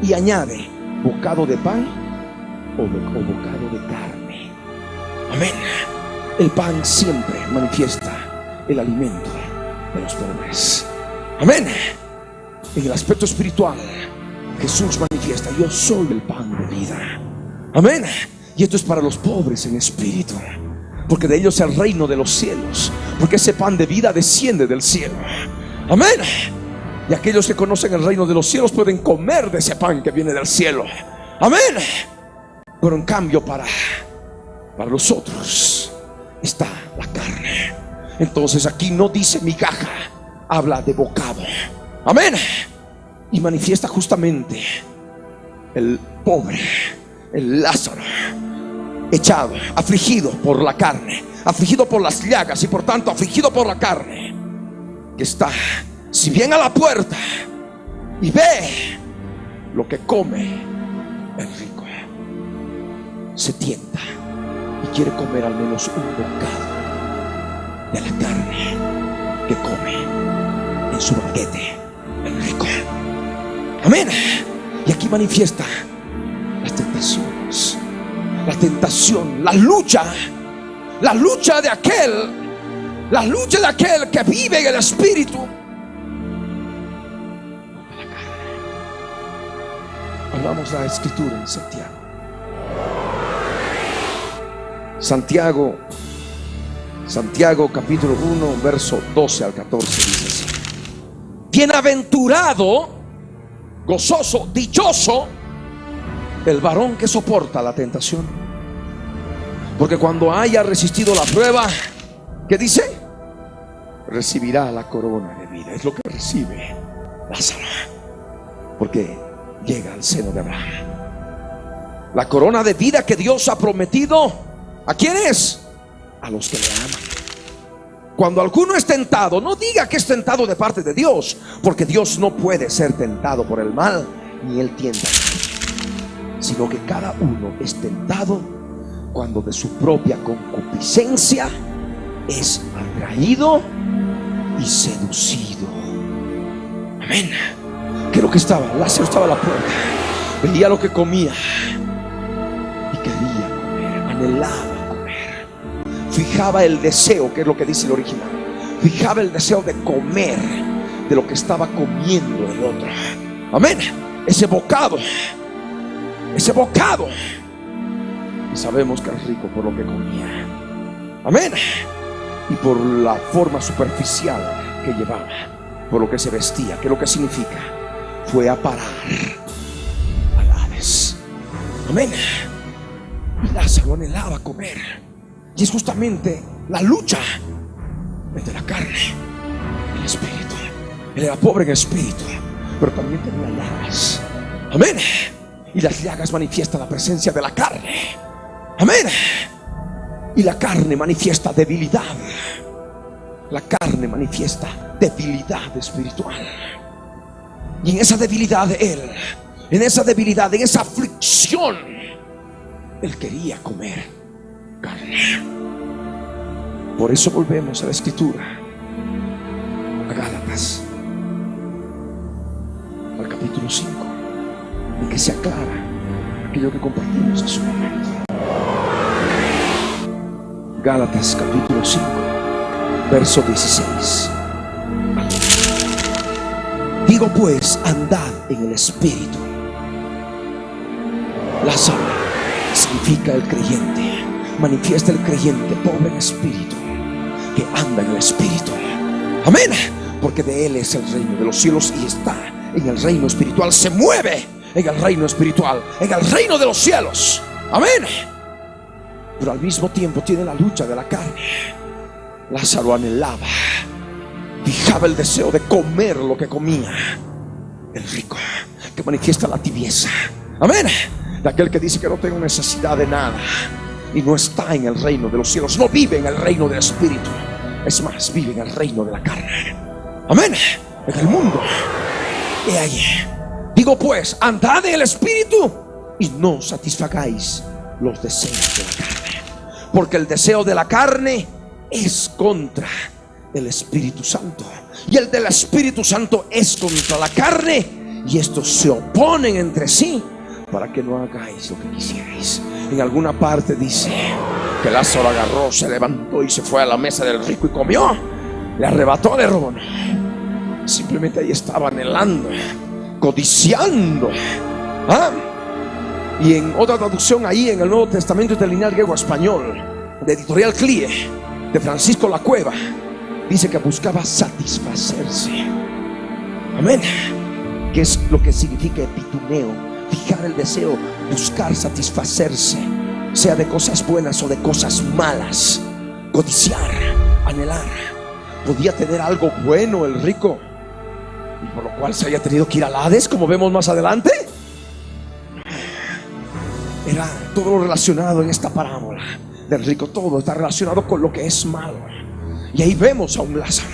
Y añade bocado de pan o bocado de carne. Amén. El pan siempre manifiesta el alimento de los pobres. Amén. En el aspecto espiritual, Jesús manifiesta: yo soy el pan de vida. Amén. Y esto es para los pobres en espíritu, porque de ellos es el reino de los cielos, porque ese pan de vida desciende del cielo. Amén. Y aquellos que conocen el reino de los cielos pueden comer de ese pan que viene del cielo. Amén. Pero en cambio para los otros, está la carne. Entonces aquí no dice migaja, habla de bocado. Amén. Y manifiesta justamente el pobre, el Lázaro, echado, afligido por la carne, afligido por las llagas y por tanto afligido por la carne, que está, si bien a la puerta y ve lo que come el rico, se tienta y quiere comer al menos un bocado de la carne que come en su banquete el rico. Amén. Y aquí manifiesta las tentaciones, la tentación, la lucha de aquel, que vive en el espíritu. Hablamos la escritura en Santiago capítulo 1 verso 12 al 14 dice así: bienaventurado, gozoso, dichoso el varón que soporta la tentación, porque cuando haya resistido la prueba, ¿qué dice? Recibirá la corona de vida. Es lo que recibe Lázaro, porque llega al seno de Abraham. La corona de vida que Dios ha prometido, ¿a quiénes? A los que le aman. Cuando alguno es tentado, no diga que es tentado de parte de Dios, porque Dios no puede ser tentado por el mal, ni él tienta, sino que cada uno es tentado cuando de su propia concupiscencia es atraído y seducido. Amén. ¿Qué es lo que estaba? Lázaro estaba a la puerta, veía lo que comía y quería comer, anhelaba comer, fijaba el deseo, que es lo que dice el original, fijaba el deseo de comer de lo que estaba comiendo el otro. Amén. Ese bocado, y sabemos que es rico por lo que comía. Amén. Y por la forma superficial que llevaba, por lo que se vestía, que es lo que significa, fue a parar al Hades. Amén. Y Lázaro anhelaba comer, y es justamente la lucha entre la carne y el espíritu. Él era pobre en espíritu, pero también tenía llagas. Amén. Y las llagas manifiestan la presencia de la carne. Amén. Y la carne manifiesta debilidad. La carne manifiesta debilidad espiritual. Y en esa debilidad de él, en esa debilidad, en esa aflicción, él quería comer carne. Por eso volvemos a la escritura, a Gálatas, al capítulo 5, en que se aclara aquello que compartimos en su momento. Gálatas capítulo 5 verso 16. Digo pues, andad en el espíritu. Lázaro significa el creyente, manifiesta el creyente pobre en espíritu, que anda en el espíritu. Amén. Porque de él es el reino de los cielos y está en el reino espiritual, se mueve en el reino espiritual, en el reino de los cielos. Amén. Pero al mismo tiempo tiene la lucha de la carne. Lázaro anhelaba, fijaba el deseo de comer lo que comía el rico, que manifiesta la tibieza. Amén. De aquel que dice que no tengo necesidad de nada y no está en el reino de los cielos, no vive en el reino del espíritu, es más, vive en el reino de la carne. Amén. En el mundo. Y ahí digo pues, andad en el espíritu y no satisfagáis los deseos de la carne, porque el deseo de la carne es contra el Espíritu Santo, y el del Espíritu Santo es contra la carne, y estos se oponen entre sí para que no hagáis lo que quisierais. En alguna parte dice que Lázaro agarró, se levantó y se fue a la mesa del rico y comió, le arrebató, le robó. Simplemente ahí estaba anhelando, codiciando. Y en otra traducción, ahí en el Nuevo Testamento interlineal griego español, de Editorial CLIE, de Francisco La Cueva, dice que buscaba satisfacerse. Amén. Que es lo que significa epituneo, fijar el deseo, buscar satisfacerse, sea de cosas buenas o de cosas malas, codiciar, anhelar. Podía tener algo bueno el rico, y por lo cual se haya tenido que ir al Hades, como vemos más adelante. Era todo lo relacionado en esta parábola del rico. Todo está relacionado con lo que es malo. Y ahí vemos a un Lázaro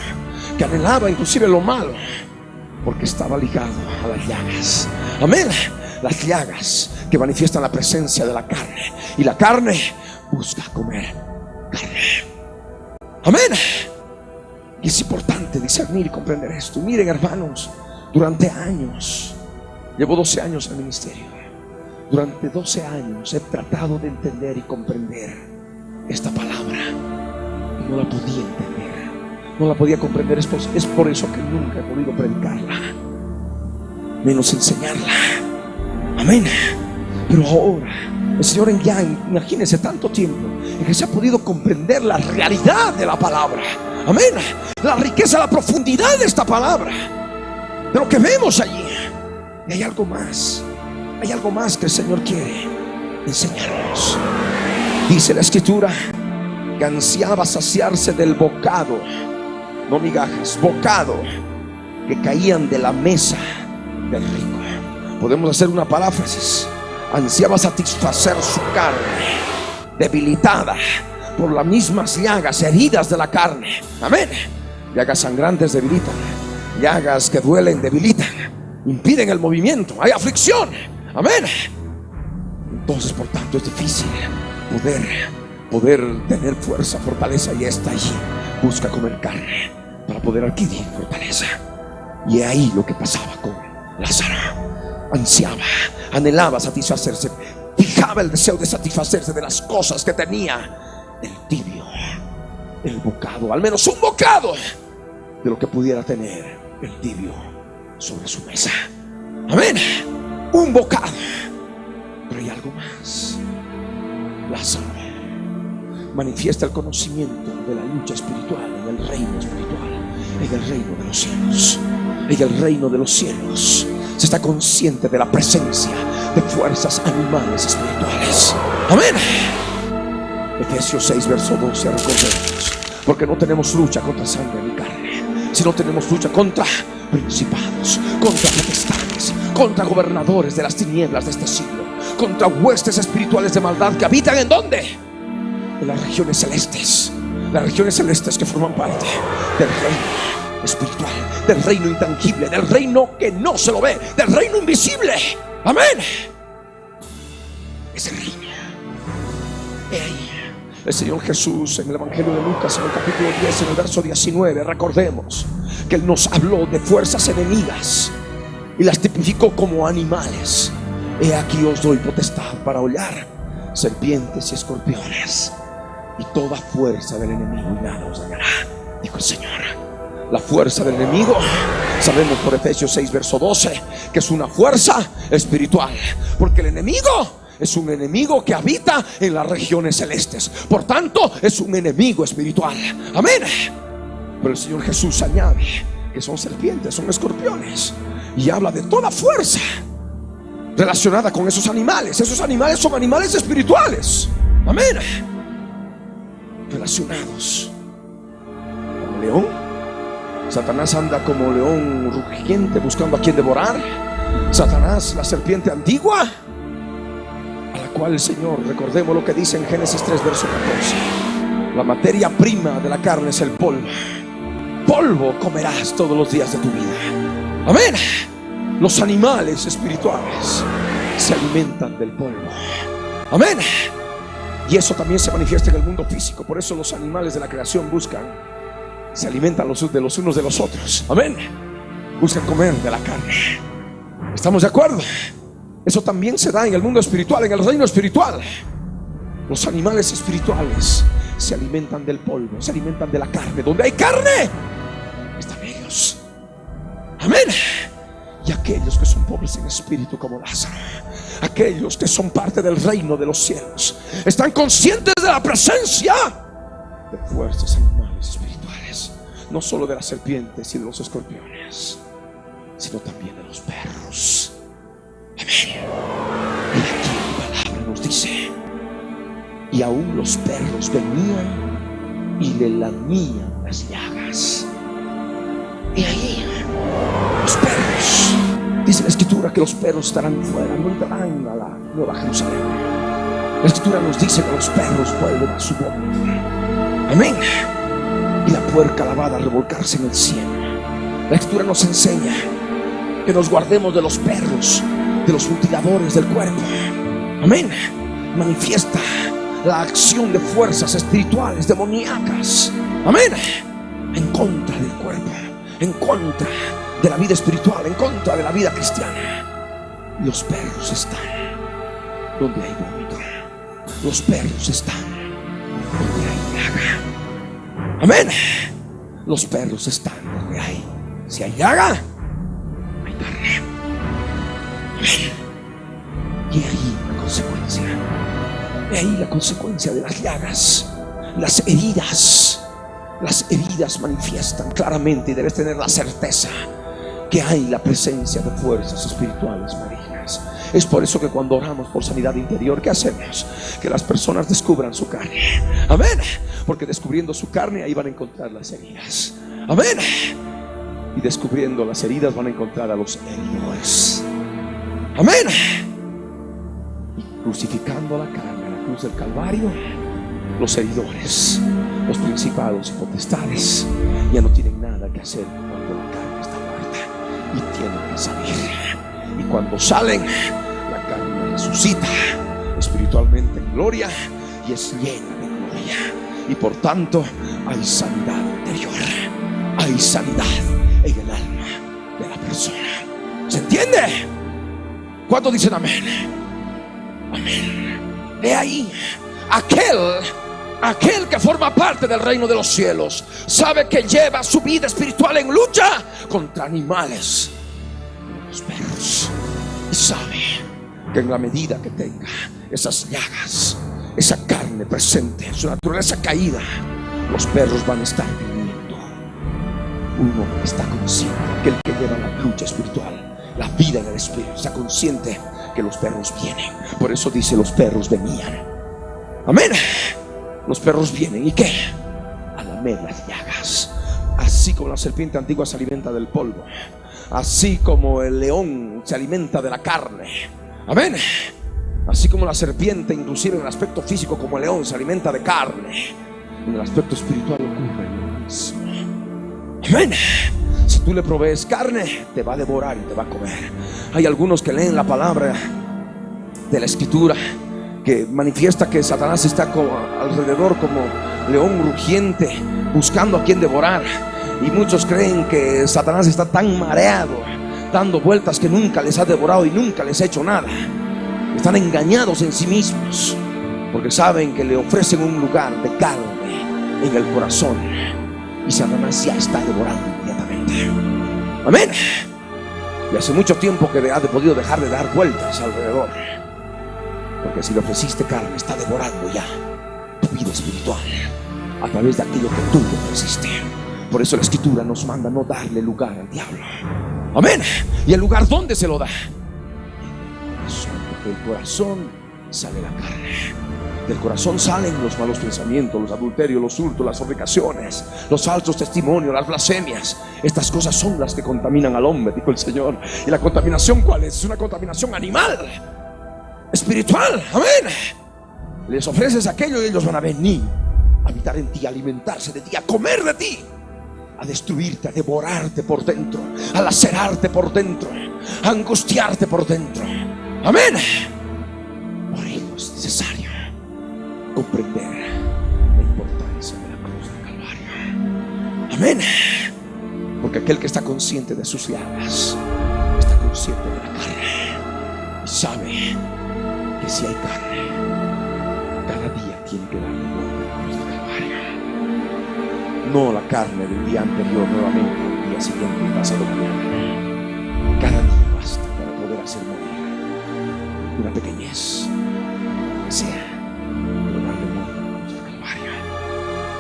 que anhelaba inclusive lo malo, porque estaba ligado a las llagas. Amén. Las llagas que manifiestan la presencia de la carne, y la carne busca comer carne. Amén. Y es importante discernir y comprender esto. Miren, hermanos, durante años, llevo 12 años en el ministerio. Durante 12 años he tratado de entender y comprender esta palabra, y no la podía entender, no la podía comprender. Es por eso que nunca he podido predicarla, menos enseñarla. Amén. Pero ahora el Señor, imagínense tanto tiempo en que se ha podido comprender la realidad de la palabra. Amén. La riqueza, la profundidad de esta palabra, de lo que vemos allí. Y hay algo más. Hay algo más que el Señor quiere enseñarnos. Dice la Escritura que ansiaba saciarse del bocado, no migajas, bocado que caían de la mesa del rico. Podemos hacer una paráfrasis. Ansiaba satisfacer su carne debilitada por las mismas llagas, heridas de la carne. Amén. Llagas sangrantes debilitan, llagas que duelen debilitan, impiden el movimiento, hay aflicción. Amén. Entonces, por tanto, es difícil poder tener fuerza, fortaleza, y está allí. Busca comer carne para poder adquirir fortaleza. Y ahí lo que pasaba con Lázaro. Ansiaba, anhelaba satisfacerse, fijaba el deseo de satisfacerse de las cosas que tenía. El tibio, el bocado, al menos un bocado de lo que pudiera tener el tibio sobre su mesa. Amén. Un bocado. Pero hay algo más. Lázaro manifiesta el conocimiento de la lucha espiritual en el reino espiritual, en el reino de los cielos. En el reino de los cielos se está consciente de la presencia de fuerzas animales espirituales. Amén. Efesios 6 verso 12, recordemos, porque no tenemos lucha contra sangre ni carne, sino tenemos lucha contra principados, contra potestades, contra gobernadores de las tinieblas de este siglo, contra huestes espirituales de maldad que habitan ¿en dónde? En las regiones celestes. Las regiones celestes que forman parte del reino espiritual, del reino intangible, del reino que no se lo ve, del reino invisible. Amén. Ese reino. He ahí el Señor Jesús en el Evangelio de Lucas, en el capítulo 10, en el verso 19, recordemos que Él nos habló de fuerzas enemigas y las tipificó como animales. He aquí os doy potestad para hollar serpientes y escorpiones y toda fuerza del enemigo, y nada os dañará, dijo el Señor. La fuerza del enemigo, sabemos por Efesios 6 verso 12 que es una fuerza espiritual, porque el enemigo es un enemigo que habita en las regiones celestes. Por tanto, es un enemigo espiritual. Amén. Pero el Señor Jesús añade que son serpientes, son escorpiones, y habla de toda fuerza relacionada con esos animales. Esos animales son animales espirituales. Amén. Relacionados como león. Satanás anda como león rugiente buscando a quien devorar. Satanás, la serpiente antigua, a la cual el Señor, recordemos lo que dice en Génesis 3 verso 14: la materia prima de la carne es el polvo. Polvo comerás todos los días de tu vida. Amén. Los animales espirituales se alimentan del polvo. Amén. Y eso también se manifiesta en el mundo físico. Por eso los animales de la creación se alimentan los unos de los otros. Amén. Buscan comer de la carne. ¿Estamos de acuerdo? Eso también se da en el mundo espiritual, en el reino espiritual. Los animales espirituales se alimentan del polvo, se alimentan de la carne. Donde hay carne, están ellos. Amén. Y aquellos que son pobres en espíritu como Lázaro, aquellos que son parte del reino de los cielos, están conscientes de la presencia de fuerzas animales espirituales, no solo de las serpientes y de los escorpiones, sino también de los perros. Amén. Y aquí la palabra nos dice: y aún los perros venían y le lamían las llagas. Y ahí los perros, dice la Escritura que los perros estarán fuera, no entrarán a la Nueva Jerusalén. La Escritura nos dice que los perros vuelven a su vómito. Amén. Y la puerca lavada a revolcarse en el cielo. La Escritura nos enseña que nos guardemos de los perros, de los mutiladores del cuerpo. Amén. Manifiesta la acción de fuerzas espirituales demoníacas. Amén. En contra del cuerpo, en contra de la vida espiritual, en contra de la vida cristiana. Y los perros están donde hay vómito. Los perros están donde hay llaga. Amén. Los perros están donde hay. Si hay llaga, hay carne. Amén. Y ahí la consecuencia. Y ahí la consecuencia de las llagas. Las heridas. Las heridas manifiestan claramente, y debes tener la certeza que hay la presencia de fuerzas espirituales malignas. Es por eso que cuando oramos por sanidad interior, ¿qué hacemos? Que las personas descubran su carne. Amén. Porque descubriendo su carne, ahí van a encontrar las heridas. Amén. Y descubriendo las heridas van a encontrar a los heridores. Amén. Y crucificando la carne en la cruz del Calvario, los heridores, los principados y potestades ya no tienen nada que hacer cuando la carne está muerta y tienen que salir. Y cuando salen, la carne resucita espiritualmente en gloria y es llena de gloria. Y por tanto hay sanidad interior, hay sanidad en el alma de la persona. ¿Se entiende? ¿Cuántos dicen amén? Amén. He ahí aquel que forma parte del reino de los cielos sabe que lleva su vida espiritual en lucha contra animales, los perros, y sabe que en la medida que tenga esas llagas, esa carne presente, su naturaleza caída, los perros van a estar viniendo. Uno está consciente que el que lleva la lucha espiritual, la vida en el espíritu, está consciente que los perros vienen. Por eso dice: los perros venían. Amén. Los perros vienen, ¿y qué? A lamer las llagas. Así como la serpiente antigua se alimenta del polvo, así como el león se alimenta de la carne. Amén. Así como la serpiente, inclusive en el aspecto físico, como el león se alimenta de carne, en el aspecto espiritual ocurre lo mismo. Amén. Si tú le provees carne, te va a devorar y te va a comer. Hay algunos que leen la palabra de la Escritura que manifiesta que Satanás está alrededor como león rugiente, buscando a quien devorar. Y muchos creen que Satanás está tan mareado, dando vueltas, que nunca les ha devorado y nunca les ha hecho nada. Están engañados en sí mismos, porque saben que le ofrecen un lugar de carne en el corazón, y Satanás ya está devorando inmediatamente. Amén. Y hace mucho tiempo que ha podido dejar de dar vueltas alrededor, porque si le ofreciste carne, está devorando ya tu vida espiritual a través de aquello que tú le ofreciste. Por eso la Escritura nos manda no darle lugar al diablo. Amén. ¿Y el lugar dónde se lo da? Porque del corazón sale la carne. Del corazón salen los malos pensamientos, los adulterios, los hurtos, las fornicaciones, los falsos testimonios, las blasfemias. Estas cosas son las que contaminan al hombre, dijo el Señor. ¿Y la contaminación cuál es? Es una contaminación animal, espiritual. Amén. Les ofreces aquello y ellos van a venir a habitar en ti, a alimentarse de ti, a comer de ti, a destruirte, a devorarte por dentro, a lacerarte por dentro, a angustiarte por dentro. Amén. Por ello es necesario comprender la importancia de la cruz del Calvario. Amén. Porque aquel que está consciente de sus llagas está consciente de la carne y sabe que si hay carne, cada día tiene que darle vuelta a la cruz del Calvario. No la carne del día anterior nuevamente, el día siguiente y pasado mañana. Cada día basta para poder hacer morir una pequeñez que sea, pero darle vuelta a la cruz del Calvario,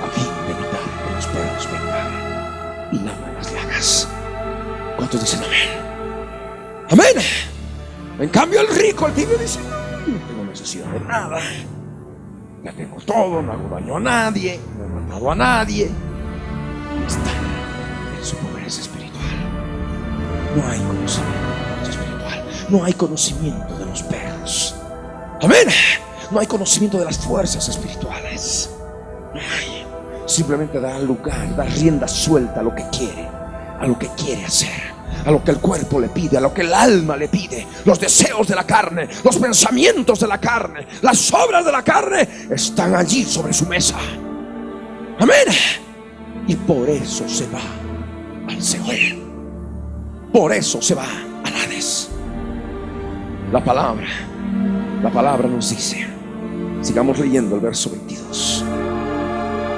a fin de evitar que los perros vengan y laman las llagas. ¿Cuántos dicen amén? Amén. En cambio el rico, el tibio, dice: no tengo necesidad de nada. ya tengo todo, no hago daño a nadie, no he matado a nadie. Está en su pobreza espiritual. No hay conocimiento espiritual. No hay conocimiento de los perros. Amén. No hay conocimiento de las fuerzas espirituales. No hay. Simplemente da lugar, da rienda suelta a lo que quiere, a lo que quiere hacer, a lo que el cuerpo le pide, a lo que el alma le pide. Los deseos de la carne, los pensamientos de la carne, las obras de la carne están allí sobre su mesa. Amén. Y por eso se va al Seol. Por eso se va al Hades. La palabra nos dice, sigamos leyendo el verso 22.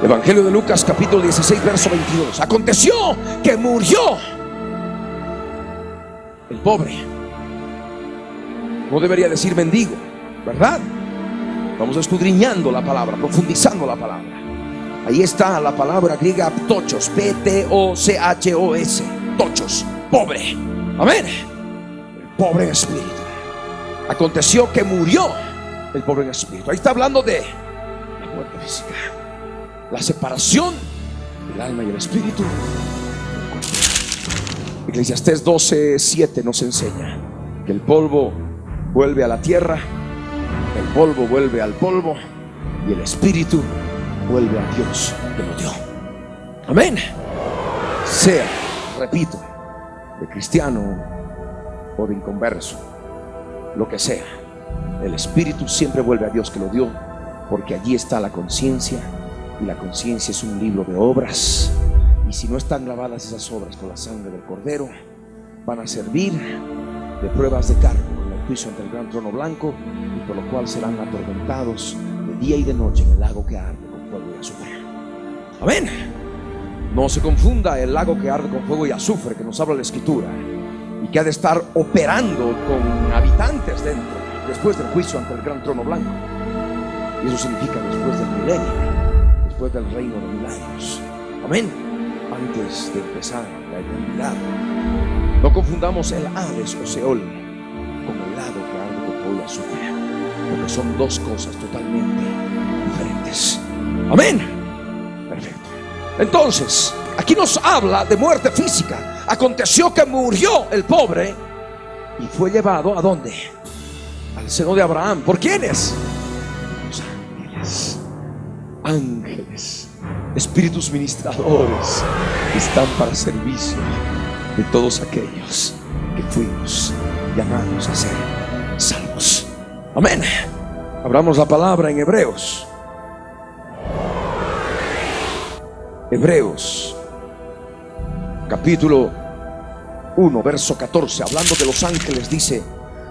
Evangelio de Lucas, capítulo 16, verso 22. Aconteció que murió el pobre. No debería decir mendigo, ¿verdad? Vamos escudriñando la palabra, profundizando la palabra. Ahí está la palabra griega ptochos, P-T-O-C-H-O-S, tochos, pobre. Amén. El pobre en espíritu. Aconteció que murió el pobre en espíritu. Ahí está hablando de la muerte física, la separación del alma y el espíritu. Eclesiastés 12:7 nos enseña que el polvo vuelve a la tierra, el polvo vuelve al polvo y el espíritu vuelve a Dios que lo dio. Amén. Sea, repito, de cristiano o de inconverso, lo que sea, el espíritu siempre vuelve a Dios que lo dio, porque allí está la conciencia, y la conciencia es un libro de obras, y si no están grabadas esas obras con la sangre del Cordero, van a servir de pruebas de cargo en el juicio ante el gran trono blanco, y por lo cual serán atormentados de día y de noche en el lago que arde con fuego y azufre. Amén. No se confunda el lago que arde con fuego y azufre que nos habla la Escritura y que ha de estar operando con habitantes dentro después del juicio ante el gran trono blanco. Y eso significa después del milenio, después del reino de mil años. Amén. Antes de empezar la eternidad. No confundamos el Hades o Seol con el lago que arde con fuego y azufre, porque son dos cosas totalmente diferentes. Amén. Perfecto. Entonces, aquí nos habla de muerte física. Aconteció que murió el pobre y fue llevado ¿a dónde? Al seno de Abraham. ¿Por quiénes? Los ángeles. Ángeles, espíritus ministradores que están para servicio de todos aquellos que fuimos llamados a ser salvos. Amén. Abramos la palabra en Hebreos. Hebreos capítulo 1 verso 14, hablando de los ángeles, dice: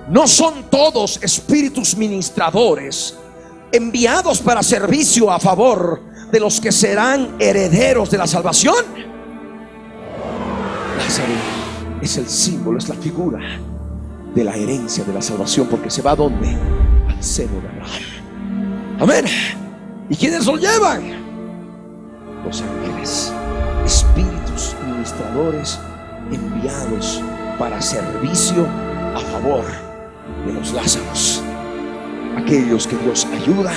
¿no son todos espíritus ministradores enviados para servicio a favor de los que serán herederos de la salvación? Lázaro es el símbolo, es la figura de la herencia de la salvación, porque se va ¿a dónde? Al seno de Abraham. Amén. ¿Y quiénes lo llevan? Los ángeles, espíritus ministradores enviados para servicio a favor de los Lázaros, aquellos que Dios ayuda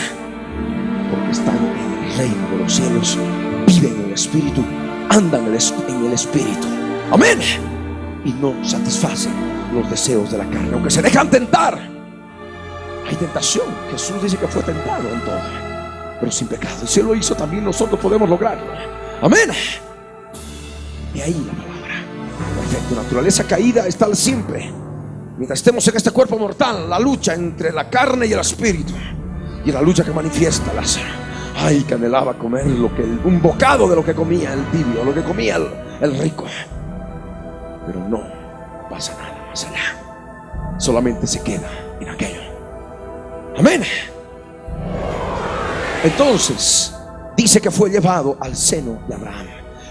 porque están en el reino de los cielos, viven en el espíritu, andan en el espíritu. Amén. Y no satisfacen los deseos de la carne, aunque se dejan tentar. Hay tentación. Jesús dice que fue tentado en todo, pero sin pecado. Y si Él lo hizo, también nosotros podemos lograrlo. Amén. Y ahí la palabra. Perfecto. Naturaleza caída está siempre. Mientras estemos en este cuerpo mortal, la lucha entre la carne y el espíritu, y la lucha que manifiesta Lázaro. Ay, que anhelaba comer un bocado de lo que comía el tibio, lo que comía el rico. Pero no pasa nada más allá. Solamente se queda en aquello. Amén. Entonces dice que fue llevado al seno de Abraham,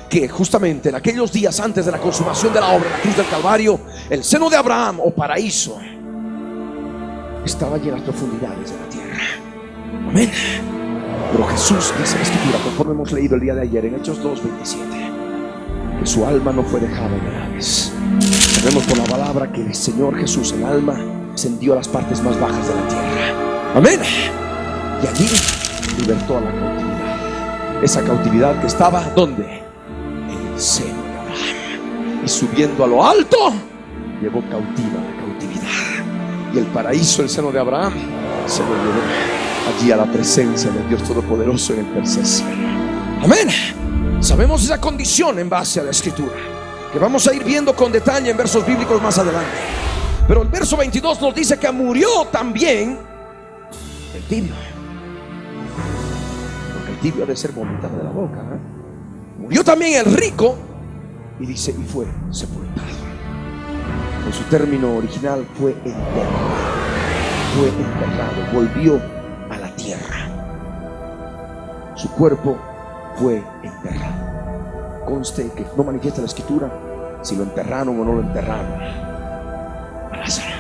que justamente en aquellos días antes de la consumación de la obra en la cruz del Calvario, el seno de Abraham o paraíso estaba allí en las profundidades de la tierra. Amén. Pero Jesús dice en la Escritura, conforme hemos leído el día de ayer en Hechos 2:27, que su alma no fue dejada en el Hades. Sabemos por la palabra que el Señor Jesús, el alma, ascendió a las partes más bajas de la tierra. Amén. Y allí libertó a la cautividad. Esa cautividad que estaba, ¿dónde? En el seno de Abraham. Y subiendo a lo alto, llevó cautiva la cautividad. Y el paraíso, el seno de Abraham, se lo llevó allí a la presencia del Dios Todopoderoso en el tercer cielo. Amén. Sabemos esa condición en base a la Escritura, que vamos a ir viendo con detalle en versos bíblicos más adelante. Pero el verso 22 nos dice que murió también el tibio, porque el tibio ha de ser vomitado de la boca, ¿eh? Murió también el rico, y dice, y fue sepultado. En su término original fue enterrado. Fue enterrado, volvió a la tierra. Su cuerpo fue enterrado. Conste que no manifiesta la Escritura si lo enterraron o no lo enterraron a Lázaro.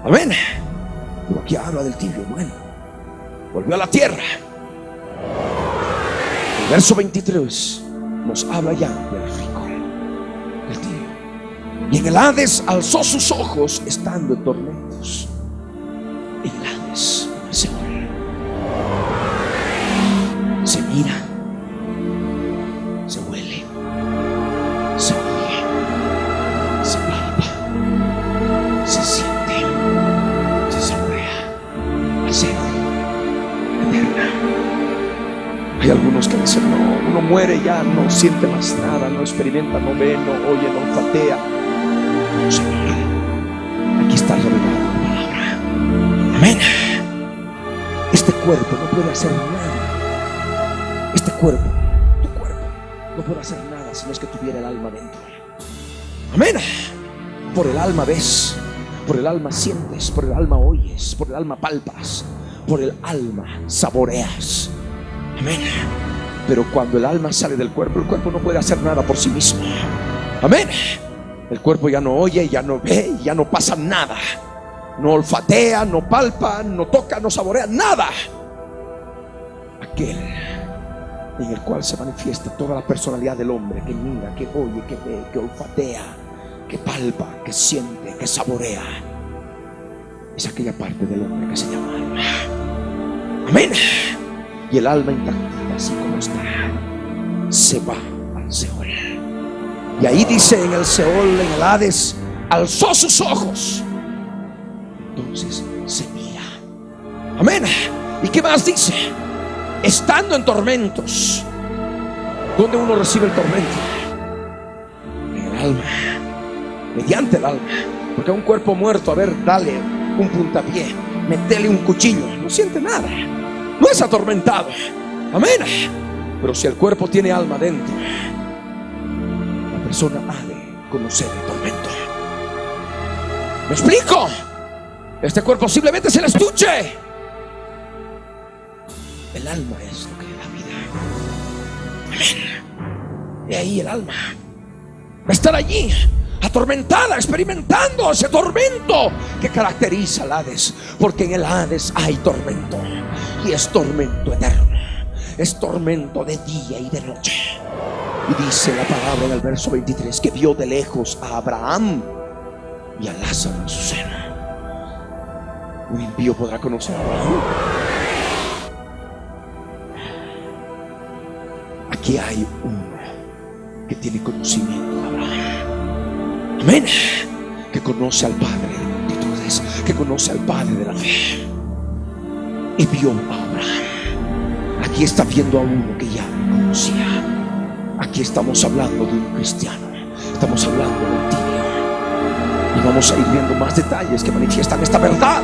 Amén. Pero aquí habla del tibio. Bueno, volvió a la tierra. El verso 23 nos habla ya del rico, del tibio. Y en el Hades alzó sus ojos estando en tormentos. En el Hades, en el Seol, se mira, se huele, se oye, se palpa, se siente, se saborea la sed eterna. Hay algunos que dicen, no, uno muere ya, no siente más nada, no experimenta, no ve, no oye, no olfatea. No, Señor, aquí está revelada la palabra. Amén. Este cuerpo no puede hacer nada. Este cuerpo, tu cuerpo, no puede hacer nada si no es que tuviera el alma dentro. Amén. Por el alma ves, por el alma sientes, por el alma oyes, por el alma palpas, por el alma saboreas. Amén. Pero cuando el alma sale del cuerpo, el cuerpo no puede hacer nada por sí mismo. Amén. El cuerpo ya no oye, ya no ve, ya no pasa nada. No olfatea, no palpa, no toca, no saborea nada. Aquel en el cual se manifiesta toda la personalidad del hombre, que mira, que oye, que ve, que olfatea, que palpa, que siente, que saborea, es aquella parte del hombre que se llama alma. Amén. Y el alma intacta, así como está, se va al Seol. Y ahí dice, en el Seol, en el Hades, alzó sus ojos. Entonces se mira. Amén. ¿Y qué más dice? Estando en tormentos. ¿Dónde uno recibe el tormento? En el alma, mediante el alma. Porque a un cuerpo muerto, a ver, dale un puntapié, metele un cuchillo, no siente nada, no es atormentado. Amén. Pero si el cuerpo tiene alma dentro, la persona ha de conocer el tormento. ¿Me explico? Este cuerpo posiblemente se le estuche. El alma es lo que le da vida. Amén. Y ahí el alma va a estar allí, atormentada, experimentando ese tormento que caracteriza al Hades. Porque en el Hades hay tormento, y es tormento eterno, es tormento de día y de noche. Y dice la palabra en el verso 23 que vio de lejos a Abraham y a Lázaro en su seno. Un impío podrá conocer a Abraham. Aquí hay uno que tiene conocimiento de Abraham. Amén. Que conoce al Padre de multitudes, que conoce al Padre de la fe. Y vio a Abraham. Aquí está viendo a uno que ya conocía. Aquí estamos hablando de un cristiano, estamos hablando de un tibio. Y vamos a ir viendo más detalles que manifiestan esta verdad,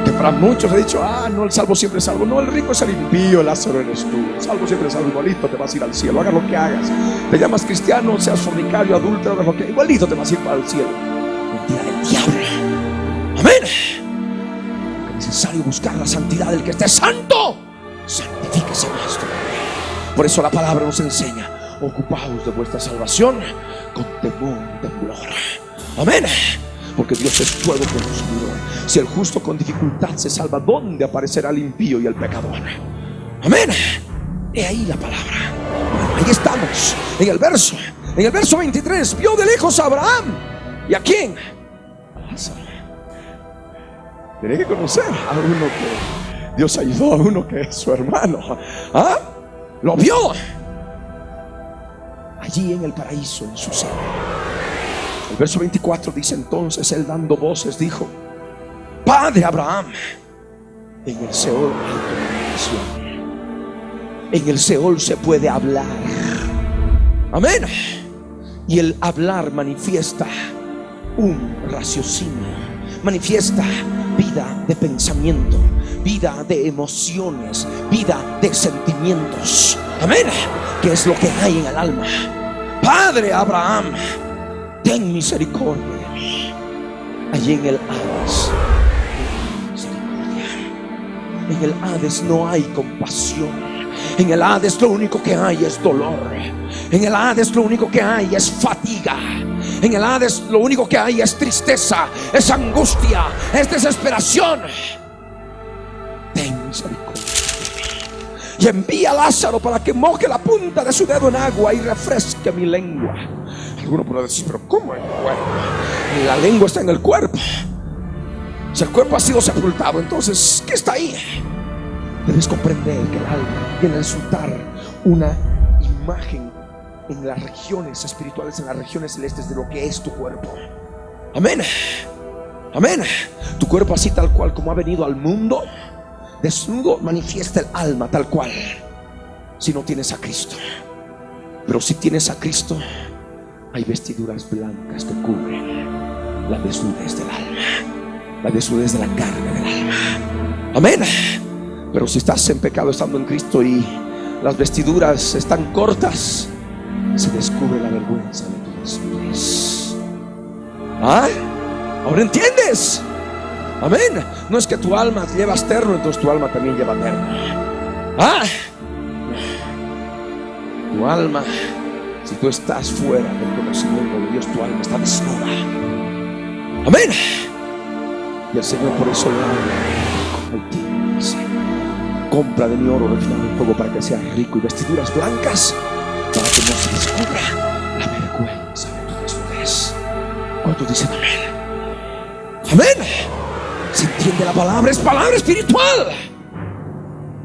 que para muchos he dicho, no, el salvo siempre es salvo. No, el rico es el impío, el Lázaro eres tú. El salvo siempre es salvo, igualito te vas a ir al cielo. Hagas lo que hagas, te llamas cristiano, seas fornicario, adúltero, hagas lo que, igualito te vas a ir para el cielo. Mentira del diablo. Amén. Es necesario buscar la santidad del que esté santo. Santifíquese más todavía. Por eso la palabra nos enseña: ocupaos de vuestra salvación con temor y temblor. Amén. Porque Dios es fuego consumidor. Si el justo con dificultad se salva, ¿dónde aparecerá el impío y el pecador? Amén. He ahí la palabra. Bueno, ahí estamos. En el verso 23, vio de lejos a Abraham. ¿Y a quién? A Lázaro. Tiene que conocer a uno Dios ayudó a uno que es su hermano. ¿Ah? Lo vio allí en el paraíso, en su seno. El verso 24 dice: entonces él, dando voces, dijo: Padre Abraham, en el Seol hay comunicación. En el Seol se puede hablar. Amén. Y el hablar manifiesta un raciocinio, manifiesta vida de pensamiento, vida de emociones, vida de sentimientos. Amén. Que es lo que hay en el alma. Padre Abraham, ten misericordia de mí. Allí en el Hades, misericordia. En el Hades no hay compasión. En el Hades lo único que hay es dolor. En el Hades lo único que hay es fatiga. En el Hades lo único que hay es tristeza, es angustia, es desesperación. Ten misericordia y envía a Lázaro para que moje la punta de su dedo en agua y refresque mi lengua. Alguno podrá decir: pero ¿cómo el cuerpo? La lengua está en el cuerpo. Si el cuerpo ha sido sepultado, entonces ¿qué está ahí? Debes comprender que el alma viene a resultar una imagen en las regiones espirituales, en las regiones celestes de lo que es tu cuerpo. Amén. Amén. Tu cuerpo, así tal cual como ha venido al mundo desnudo, manifiesta el alma tal cual. Si no tienes a Cristo. Pero si tienes a Cristo, hay vestiduras blancas que cubren la desnudez del alma, la desnudez de la carne del alma. Amén. Pero si estás en pecado estando en Cristo y las vestiduras están cortas, se descubre la vergüenza de tu desnudez. ¿Ah? ¿Ahora entiendes? Amén. No es que tu alma llevas terno, entonces tu alma también lleva terno. ¿Ah? Tu alma, si tú estás fuera del conocimiento de Dios, tu alma está desnuda. Amén. Y el Señor por eso le habla con el tiempo, dice: compra de mi oro refinado en fuego para que sea rico, y vestiduras blancas para que no se descubra la vergüenza de tu desnudez. ¿Cuántos dicen amén? Amén. ¿Se entiende la palabra? Es palabra espiritual.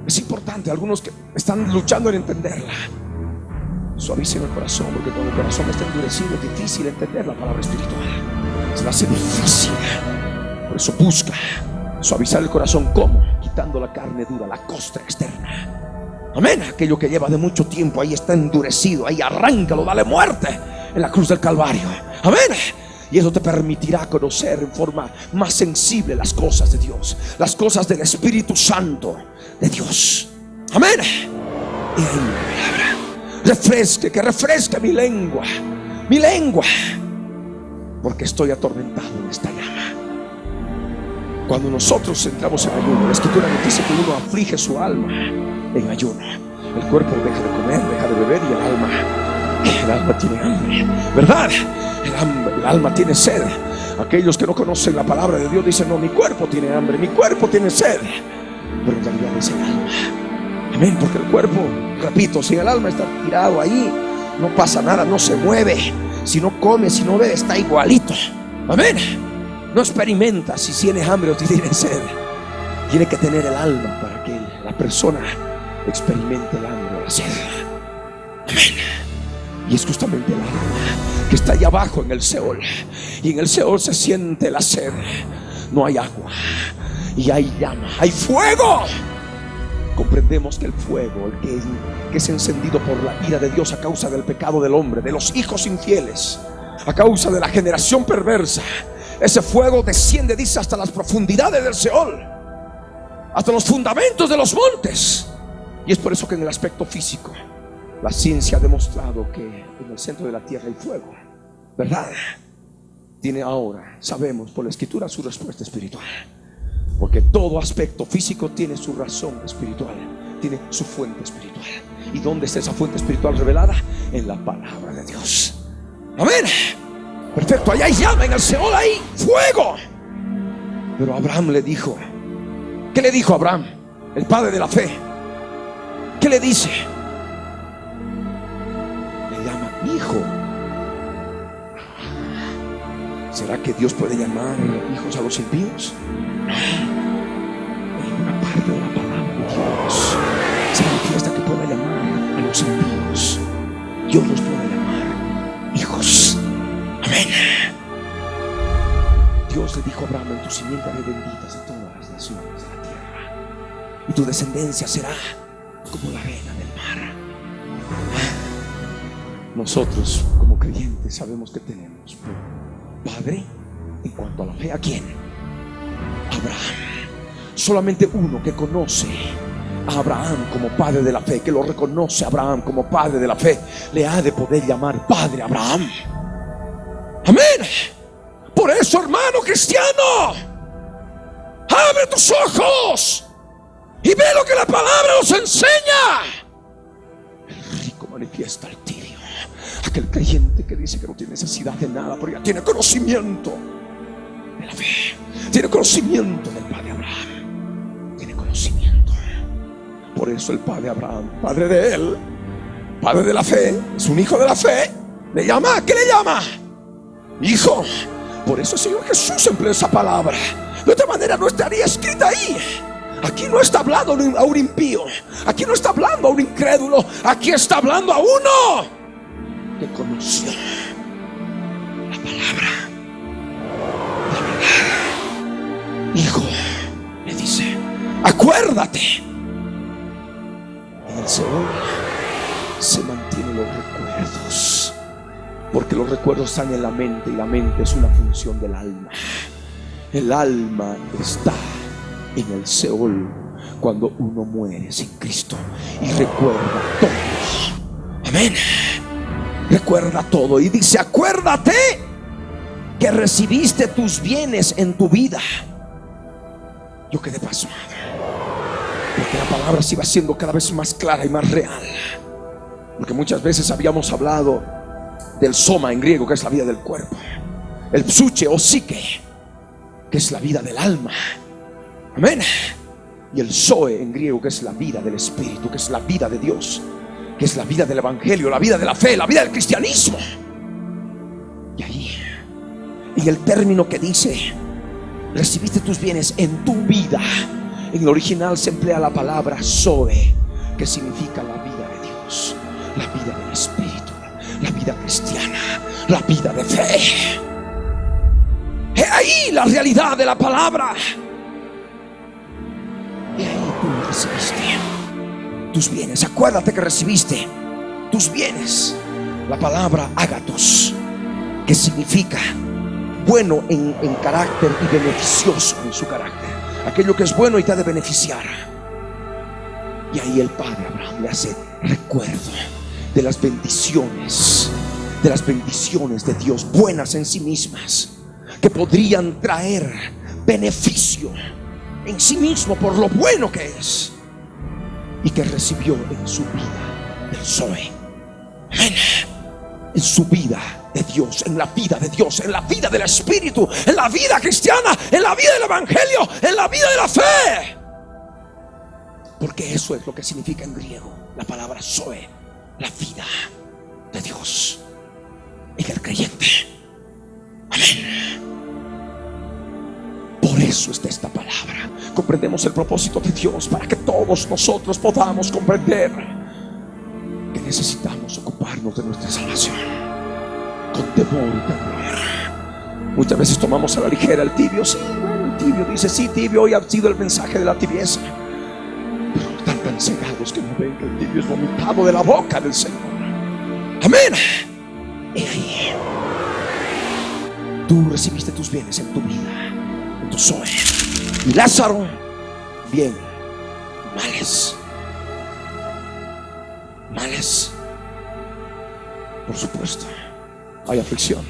Es importante. Algunos que están luchando en entenderla, suavicen el corazón, porque cuando el corazón está endurecido es difícil entender la palabra espiritual. Se le hace difícil. Por eso busca suavizar el corazón. ¿Cómo? Quitando la carne dura, la costra externa. Amén. Aquello que lleva de mucho tiempo ahí está endurecido. Ahí arráncalo, dale muerte en la cruz del Calvario. Amén. Y eso te permitirá conocer en forma más sensible las cosas de Dios, las cosas del Espíritu Santo de Dios. Amén. Y ahí la palabra: refresque, que refresque mi lengua, porque estoy atormentado en esta llama. Cuando nosotros entramos en ayuno, la Escritura nos dice que uno aflige su alma en ayuno. El cuerpo deja de comer, deja de beber, y el alma tiene hambre, ¿verdad? El alma tiene sed. Aquellos que no conocen la palabra de Dios dicen: no, mi cuerpo tiene hambre, mi cuerpo tiene sed. Pero en realidad es el alma. Amén. Porque el cuerpo, repito, si el alma está tirado ahí, no pasa nada, no se mueve. Si no come, si no bebe, está igualito. Amén. No experimenta si tiene hambre o si tiene sed. Tiene que tener el alma para que la persona experimente el hambre o la sed. Amén. Y es justamente el alma que está allá abajo en el Seol. Y en el Seol se siente la sed. No hay agua y hay llama, hay fuego. Comprendemos que el fuego, el que es encendido por la ira de Dios a causa del pecado del hombre, de los hijos infieles, a causa de la generación perversa, ese fuego desciende, dice, hasta las profundidades del Seol, hasta los fundamentos de los montes. Y es por eso que en el aspecto físico la ciencia ha demostrado que en el centro de la tierra hay fuego, ¿verdad? Tiene ahora, sabemos por la Escritura, su respuesta espiritual. Porque todo aspecto físico tiene su razón espiritual, tiene su fuente espiritual. ¿Y dónde está esa fuente espiritual revelada? En la palabra de Dios. Amén. Perfecto, allá hay llama, en el Seol hay fuego. Pero Abraham le dijo, ¿qué le dijo Abraham, el padre de la fe? ¿Qué le dice? Le llama hijo. ¿Será que Dios puede llamar hijos a los impíos? No. En una parte de la palabra Dios los puede llamar hijos. Amén. Dios le dijo a Abraham: en tu simiente haré benditas a todas las naciones de la tierra, y tu descendencia será como la arena del mar. Nosotros como creyentes sabemos que tenemos por padre en cuanto a la fe, ¿a quién? Abraham. Solamente uno que conoce a Abraham como padre de la fe, que lo reconoce a Abraham como padre de la fe, le ha de poder llamar padre Abraham. Amén. Por eso, hermano cristiano, abre tus ojos y ve lo que la palabra nos enseña. El rico manifiesta al tibio. Aquel creyente que dice que no tiene necesidad de nada, pero ya tiene conocimiento de la fe, tiene conocimiento del padre Abraham, tiene conocimiento. Por eso el padre Abraham, padre de él, padre de la fe, es un hijo de la fe, le llama, ¿qué le llama? Hijo. Por eso el Señor Jesús empleó esa palabra. De otra manera no estaría escrita ahí. Aquí no está hablando a un impío, aquí no está hablando a un incrédulo, aquí está hablando a uno que conoció la palabra de verdad. Hijo, le dice, acuérdate. En el Seol se mantienen los recuerdos, porque los recuerdos están en la mente, y la mente es una función del alma. El alma está en el Seol cuando uno muere sin Cristo y recuerda todo. Amén. Recuerda todo y dice: acuérdate que recibiste tus bienes en tu vida. Yo quedé pasmado, porque la palabra se iba siendo cada vez más clara y más real. Porque muchas veces habíamos hablado del soma en griego, que es la vida del cuerpo, el psuche o psique, que es la vida del alma. Amén. Y el zoe en griego, que es la vida del espíritu, que es la vida de Dios, que es la vida del evangelio, la vida de la fe, la vida del cristianismo. Y ahí, en el término que dice recibiste tus bienes en tu vida, en el original se emplea la palabra zoe, que significa la vida de Dios, la vida del espíritu, la vida cristiana, la vida de fe. He ahí la realidad de la palabra. Y ahí tú recibiste tus bienes. Acuérdate que recibiste tus bienes. La palabra ágatos, que significa bueno en carácter y beneficioso en su carácter, aquello que es bueno y te ha de beneficiar. Y ahí el padre Abraham le hace recuerdo de las bendiciones, de Dios, buenas en sí mismas, que podrían traer beneficio en sí mismo por lo bueno que es, y que recibió en su vida del Zoe. Amén. En su vida de Dios, en la vida de Dios, en la vida del Espíritu, en la vida cristiana, en la vida del Evangelio, en la vida de la fe. Porque eso es lo que significa en griego la palabra Zoe, la vida de Dios en el creyente. Amén. Por eso está esta palabra. Comprendemos el propósito de Dios para que todos nosotros podamos comprender que necesitamos ocuparnos de nuestra salvación con temor y temor. Muchas veces tomamos a la ligera el tibio. Sí, bueno, el tibio dice: sí, tibio, hoy ha sido el mensaje de la tibieza. Pero están tan cegados que no ven que el tibio es vomitado de la boca del Señor. Amén. Y ahí tú recibiste tus bienes en tu vida, en tu Zoe. Y Lázaro, bien, males. Males. Por supuesto, hay aflicción.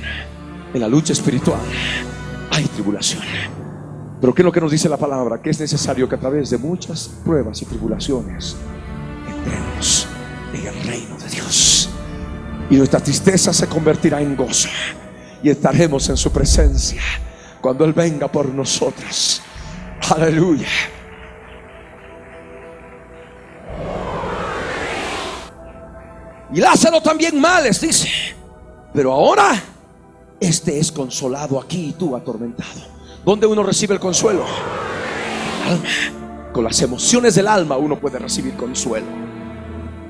En la lucha espiritual hay tribulación. Pero ¿qué es lo que nos dice la palabra? Que es necesario que a través de muchas pruebas y tribulaciones entremos en el reino de Dios, y nuestra tristeza se convertirá en gozo, y estaremos en su presencia cuando Él venga por nosotros. Aleluya. Y Lázaro también males, dice, pero ahora este es consolado aquí y tú atormentado. ¿Dónde uno recibe el consuelo? En el alma. Con las emociones del alma uno puede recibir consuelo.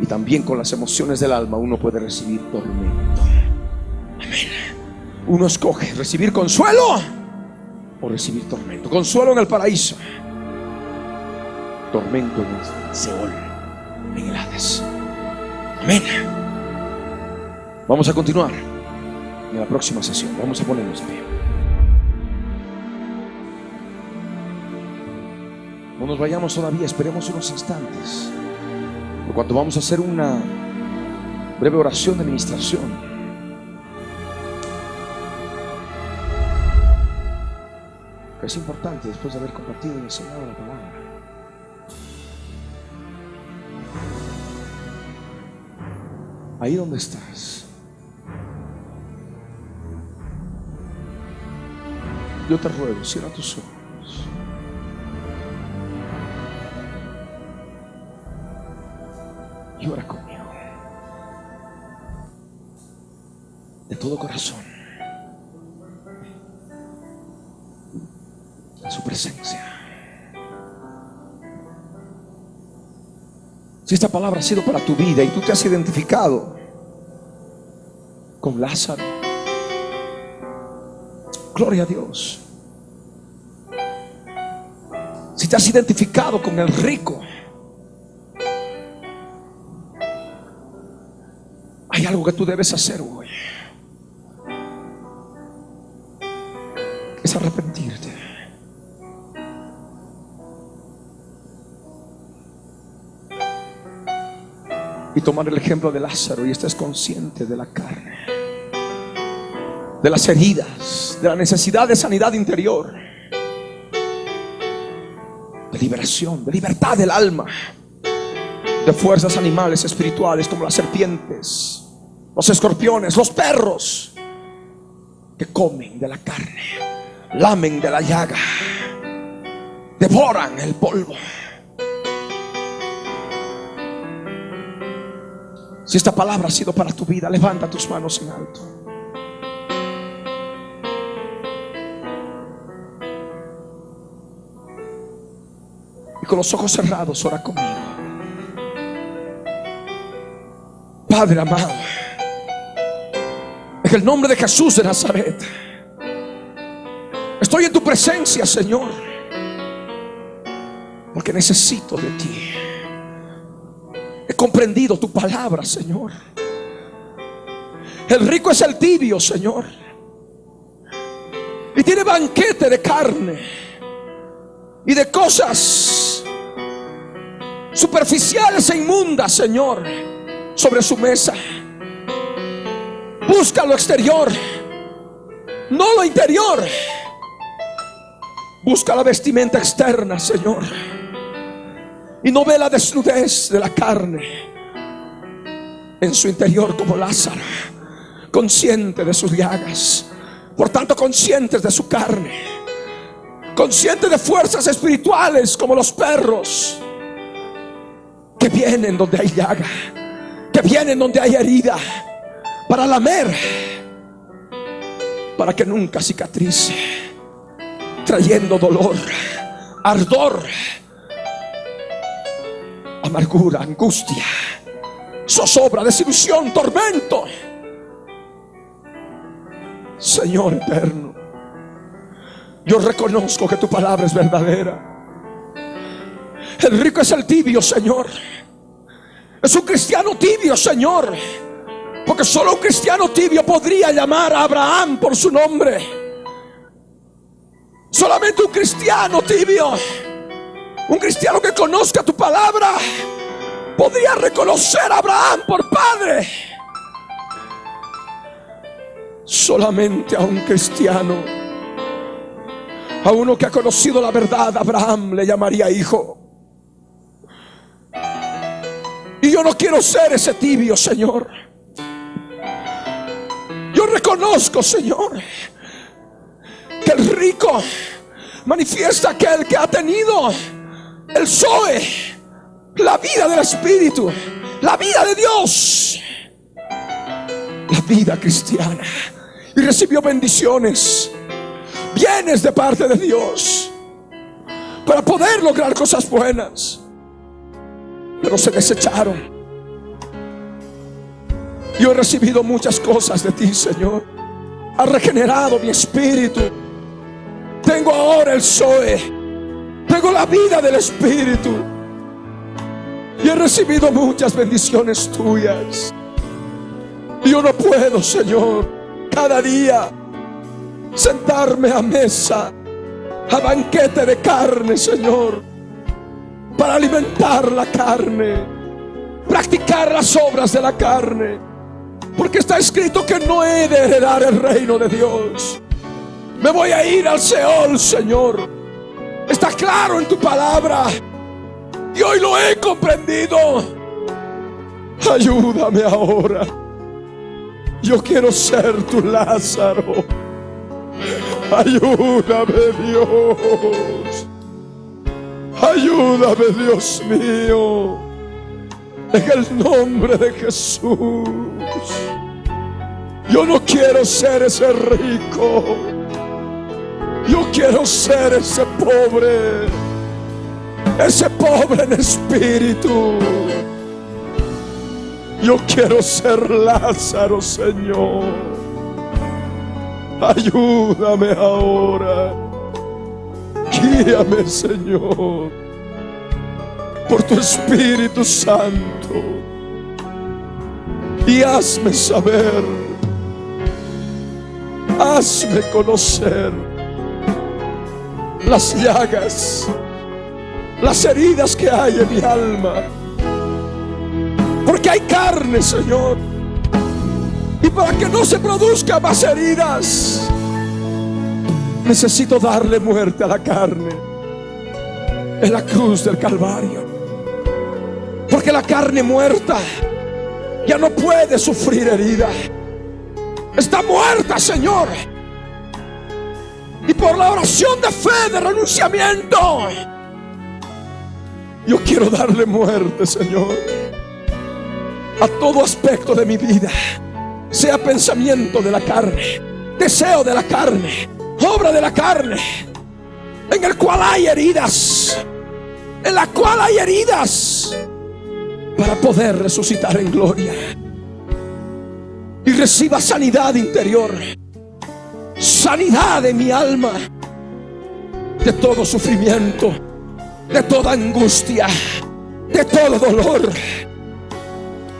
Y también con las emociones del alma uno puede recibir tormento. Amén. Uno escoge recibir consuelo o recibir tormento. Consuelo en el paraíso, tormento en el Seol, en el Hades. Amén. Vamos a continuar en la próxima sesión. Vamos a ponernos de pie. No nos vayamos todavía, esperemos unos instantes, por cuanto vamos a hacer una breve oración de ministración. Que es importante después de haber compartido y enseñado la palabra. Ahí donde estás, yo te ruego, cierra tus ojos. Y ora conmigo de todo corazón a su presencia. Si esta palabra ha sido para tu vida y tú te has identificado con Lázaro, gloria a Dios. Si te has identificado con el rico, hay algo que tú debes hacer hoy. Es arrepentirte. Y tomar el ejemplo de Lázaro y estés consciente de la carne, de las heridas, de la necesidad de sanidad interior, de liberación, de libertad del alma, de fuerzas animales espirituales como las serpientes, los escorpiones, los perros, que comen de la carne, lamen de la llaga, devoran el polvo. Si esta palabra ha sido para tu vida, levanta tus manos en alto. Y con los ojos cerrados, ora conmigo. Padre amado, en el nombre de Jesús de Nazaret, estoy en tu presencia, Señor, porque necesito de ti. He comprendido tu palabra, Señor. El rico es el tibio, Señor, y tiene banquete de carne y de cosas superficiales e inmundas, Señor, sobre su mesa. Busca lo exterior, no lo interior. Busca la vestimenta externa, Señor, y no ve la desnudez de la carne en su interior, como Lázaro, consciente de sus llagas, por tanto conscientes de su carne, consciente de fuerzas espirituales como los perros, que vienen donde hay llaga, que vienen donde hay herida, para lamer, para que nunca cicatrice, trayendo dolor, ardor, amargura, angustia, zozobra, desilusión, tormento. Señor eterno, yo reconozco que tu palabra es verdadera. El rico es el tibio, Señor. Es un cristiano tibio, Señor, porque solo un cristiano tibio podría llamar a Abraham por su nombre. Solamente un cristiano tibio, un cristiano que conozca tu palabra, podría reconocer a Abraham por padre. Solamente a un cristiano, a uno que ha conocido la verdad, Abraham le llamaría hijo. Y yo no quiero ser ese tibio, Señor. Yo reconozco, Señor, que el rico manifiesta aquel que ha tenido el Zoe, la vida del Espíritu, la vida de Dios, la vida cristiana, y recibió bendiciones, bienes de parte de Dios para poder lograr cosas buenas, pero se desecharon Yo he recibido muchas cosas de ti, Señor. Has regenerado mi espíritu. Tengo ahora el Zoe. Tengo la vida del Espíritu. Y he recibido muchas bendiciones tuyas. Y yo no puedo, Señor, cada día sentarme a mesa, a banquete de carne, Señor, para alimentar la carne, practicar las obras de la carne, porque está escrito que no he de heredar el reino de Dios. Me voy a ir al Seol, Señor. Está claro en tu palabra y hoy lo he comprendido. Ayúdame ahora. Yo quiero ser tu Lázaro. Ayúdame, Dios. Ayúdame, Dios mío. En el nombre de Jesús. Yo no quiero ser ese rico. Yo quiero ser ese pobre. Ese pobre en espíritu. Yo quiero ser Lázaro, Señor. Ayúdame ahora. Guíame, Señor, por tu Espíritu Santo. Y hazme saber. Hazme conocer las llagas, las heridas que hay en mi alma. Porque hay carne, Señor. Y para que no se produzcan más heridas, necesito darle muerte a la carne en la cruz del Calvario. Porque la carne muerta ya no puede sufrir herida. Está muerta, Señor. Y por la oración de fe, de renunciamiento, yo quiero darle muerte, Señor, a todo aspecto de mi vida, sea pensamiento de la carne, deseo de la carne, obra de la carne, en el cual hay heridas, en la cual hay heridas, para poder resucitar en gloria y reciba sanidad interior, sanidad de mi alma, de todo sufrimiento, de toda angustia, de todo dolor,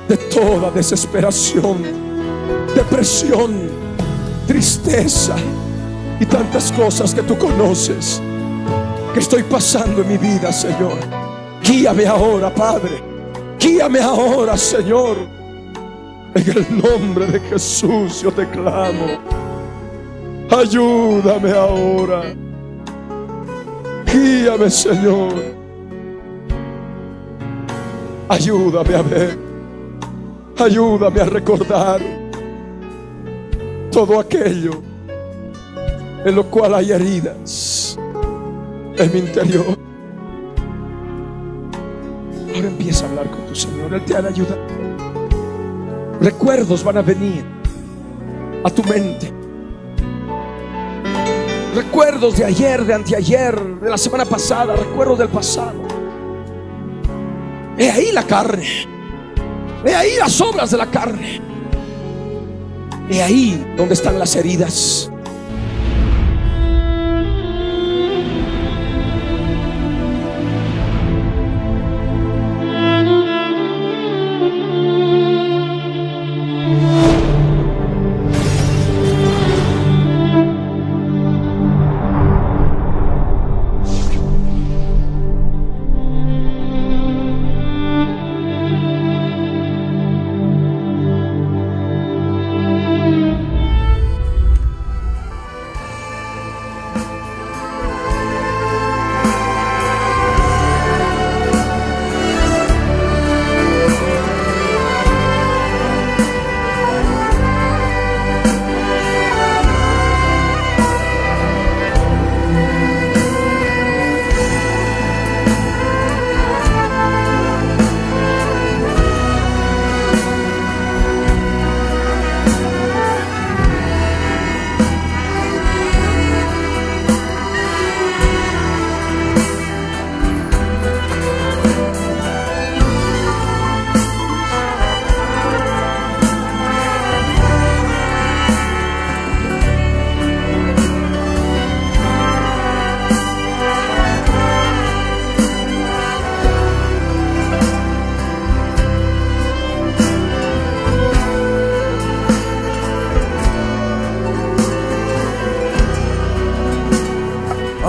de toda desesperación, depresión, tristeza y tantas cosas que tú conoces que estoy pasando en mi vida, Señor. Guíame ahora, Padre. Guíame ahora, Señor. En el nombre de Jesús yo te clamo. Ayúdame ahora. Guíame, Señor. Ayúdame a ver. Ayúdame a recordar todo aquello en lo cual hay heridas en mi interior. Ahora empieza a hablar con tu Señor. Él te ha de ayudar. Recuerdos van a venir a tu mente. Recuerdos de ayer, de anteayer, de la semana pasada, recuerdos del pasado. He ahí la carne. He ahí las obras de la carne. He ahí donde están las heridas.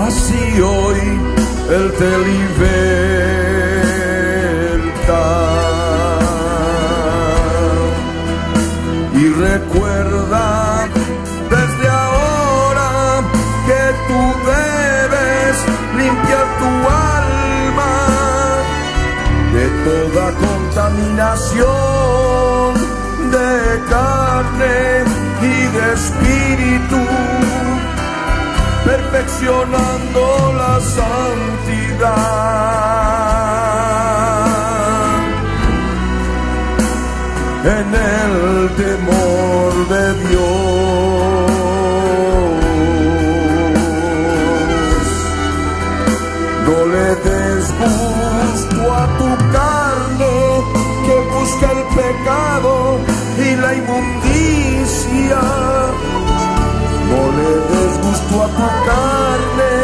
así hoy Él te liberta. Y recuerda desde ahora que tú debes limpiar tu alma de toda contaminación de carne y de espíritu, perfeccionando la santidad en el temor de Dios. No le des gusto a tu carne que busca el pecado y la inmundicia. No le des gusto a tu carne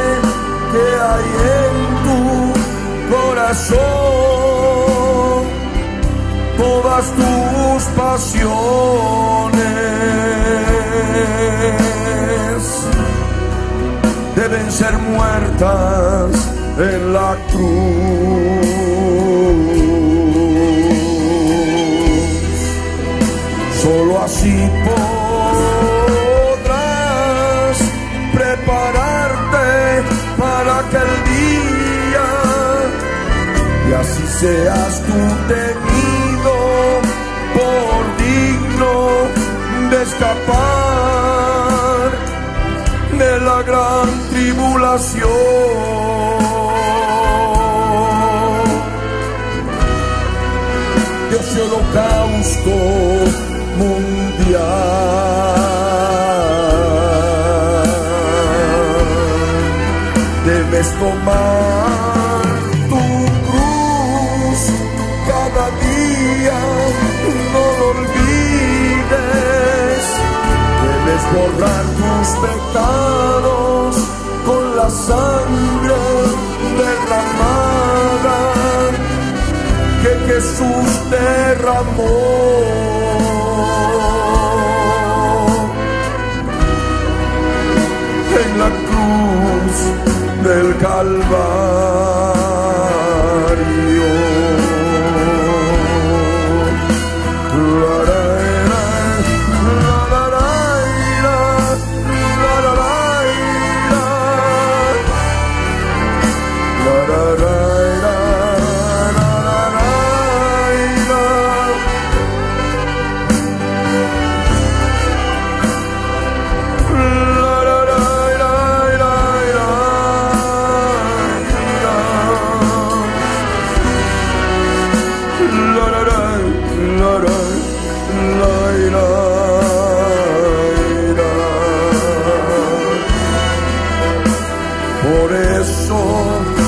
que hay en tu corazón. Todas tus pasiones deben ser muertas en la cruz. Solo así podrás prepararte para aquel día y así seas tú tenido por digno de escapar de la gran tribulación. Dios y holocausto mundial, debes tomar tu cruz cada día, no lo olvides. Debes borrar tus pecados con la sangre derramada que Jesús derramó en la cruz del Calvario. Por eso tú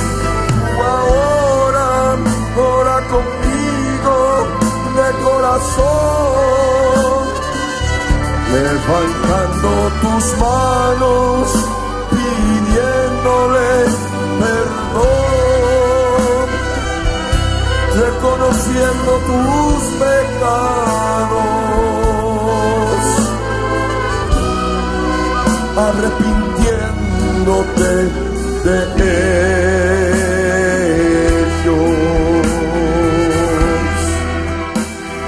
ahora ora conmigo de corazón, levantando tus manos, pidiéndole perdón, reconociendo tus pecados, arrepintiéndote de ellos,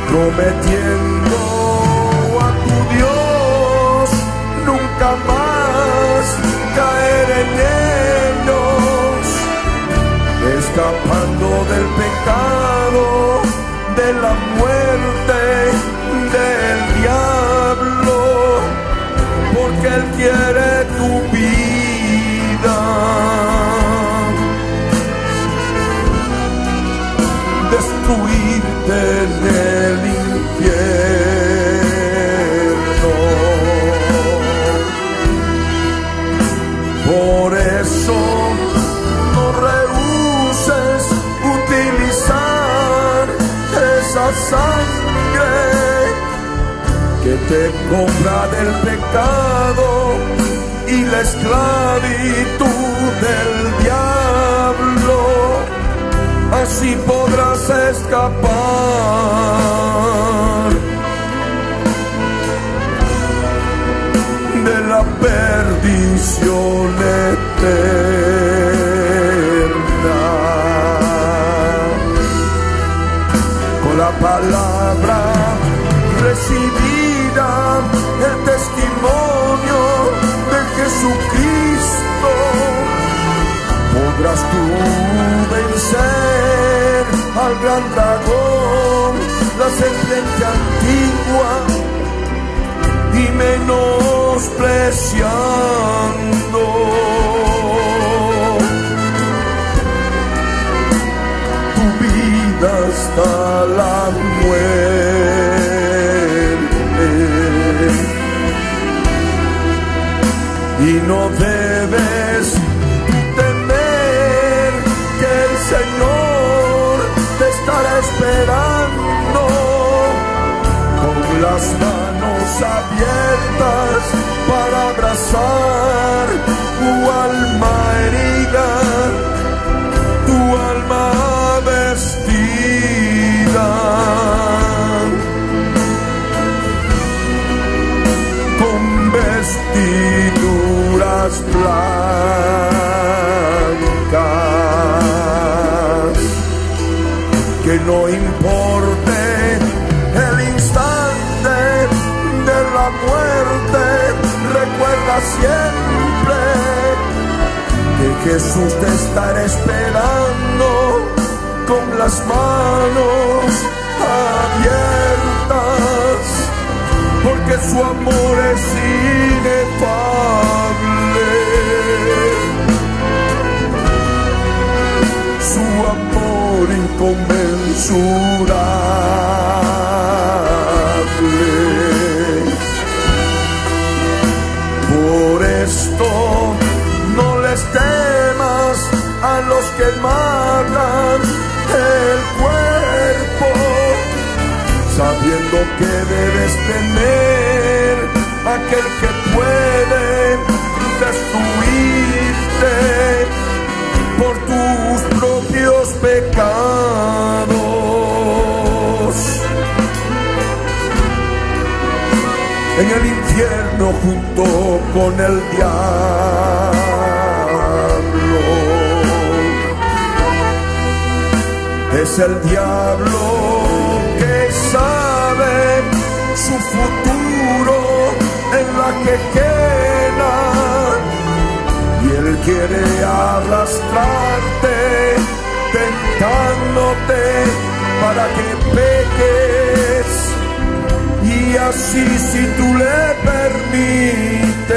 prometiendo a tu Dios nunca más caer en ellos, escapando del pecado, de la muerte, del diablo, porque Él quiere tu vida, destruirte en el infierno. Por eso no rehuses utilizar esa sangre que te compra del pecado y la esclavitud del diablo. Así podrás escapar de la perdición eterna. Jesucristo, podrás tú vencer al gran dragón, la serpiente antigua, y menospreciando tu vida hasta la muerte. Y no debes temer que el Señor te estará esperando con las manos abiertas para abrazar tu alma herida, tu alma vestida con vestiduras blancas. Que no importe el instante de la muerte, recuerda siempre que Jesús te estará esperando con las manos abiertas, porque su amor es inefable, su amor inconmensurable. Por esto no les temas a los que matan el cuerpo, sabiendo que debes temer aquel que puede destruirte por tus propios pecados. En el infierno junto con el diablo, es el diablo que sabe su futuro en la quejena, y él quiere arrastrarte, tentándote para que peques, y así si tú le permites,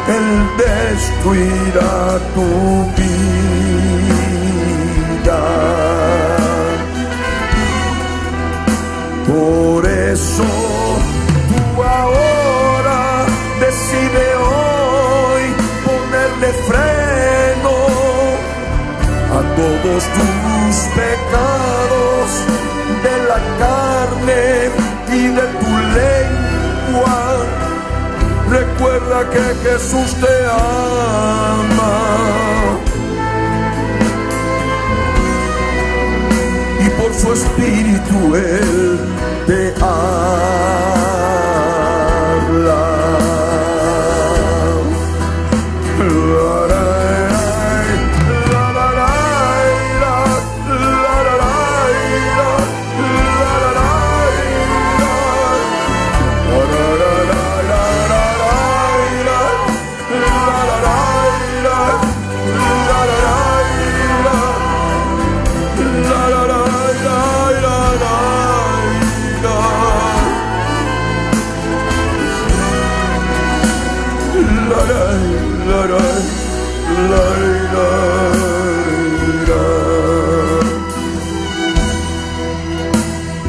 él destruirá tu vida. Por eso tú ahora decide hoy ponerle freno a todos tus pecados de la carne y de tu lengua. Recuerda que Jesús te ama y por su espíritu Él te habla.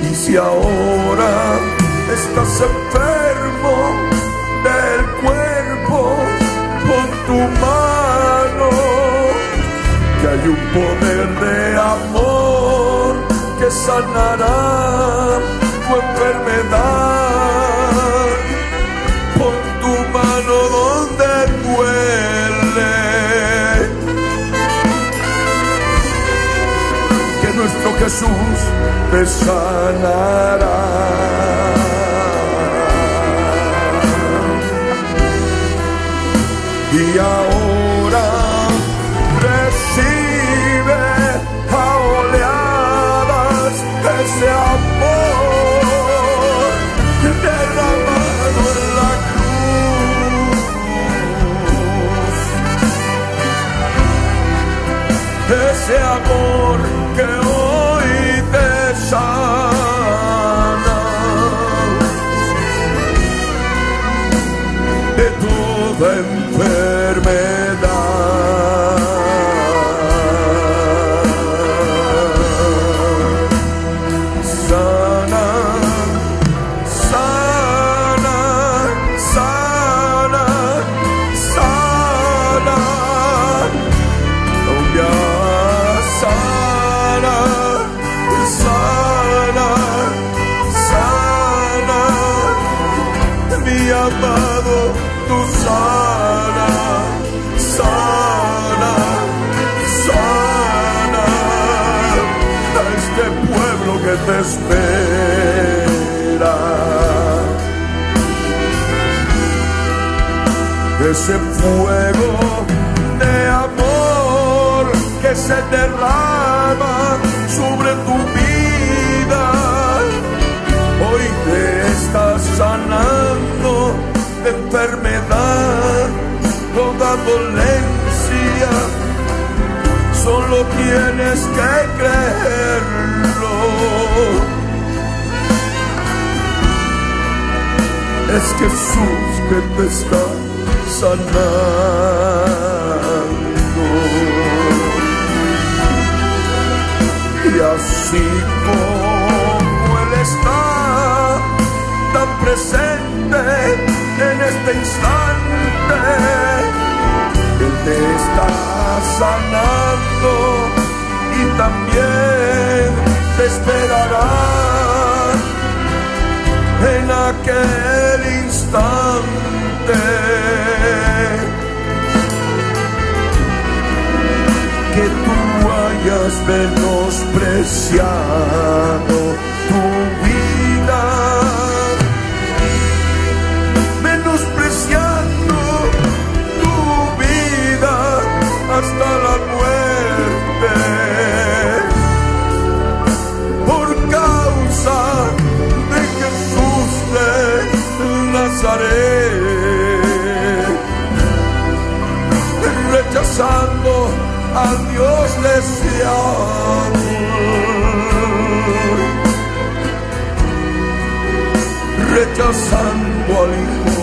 Y si ahora estás enfermo del cuerpo, pon tu mano, que hay un poder de amor que sanará tu enfermedad. Pon tu mano donde duele, que nuestro Jesús te sanará. Y ahora recibe a oleadas ese amor derramado de toda enfermedad. Sana, sana, sana, sana, oh yeah, sana, sana, sana, mi amado, tú sana, sana, sana a este pueblo que te espera. Ese fuego de amor que se derrama sobre tu vida, hoy te está sanando de enfermedad, toda dolencia. Solo tienes que creerlo. Es Jesús que te está sanando. Y así como Él está tan presente en este instante, Él te está sanando y también te esperará en aquel instante. Que tú hayas menospreciado tu vida, menospreciando tu vida hasta la muerte, por causa de Jesús de Nazaret, rechazando al Dios deseado, rechazando al Hijo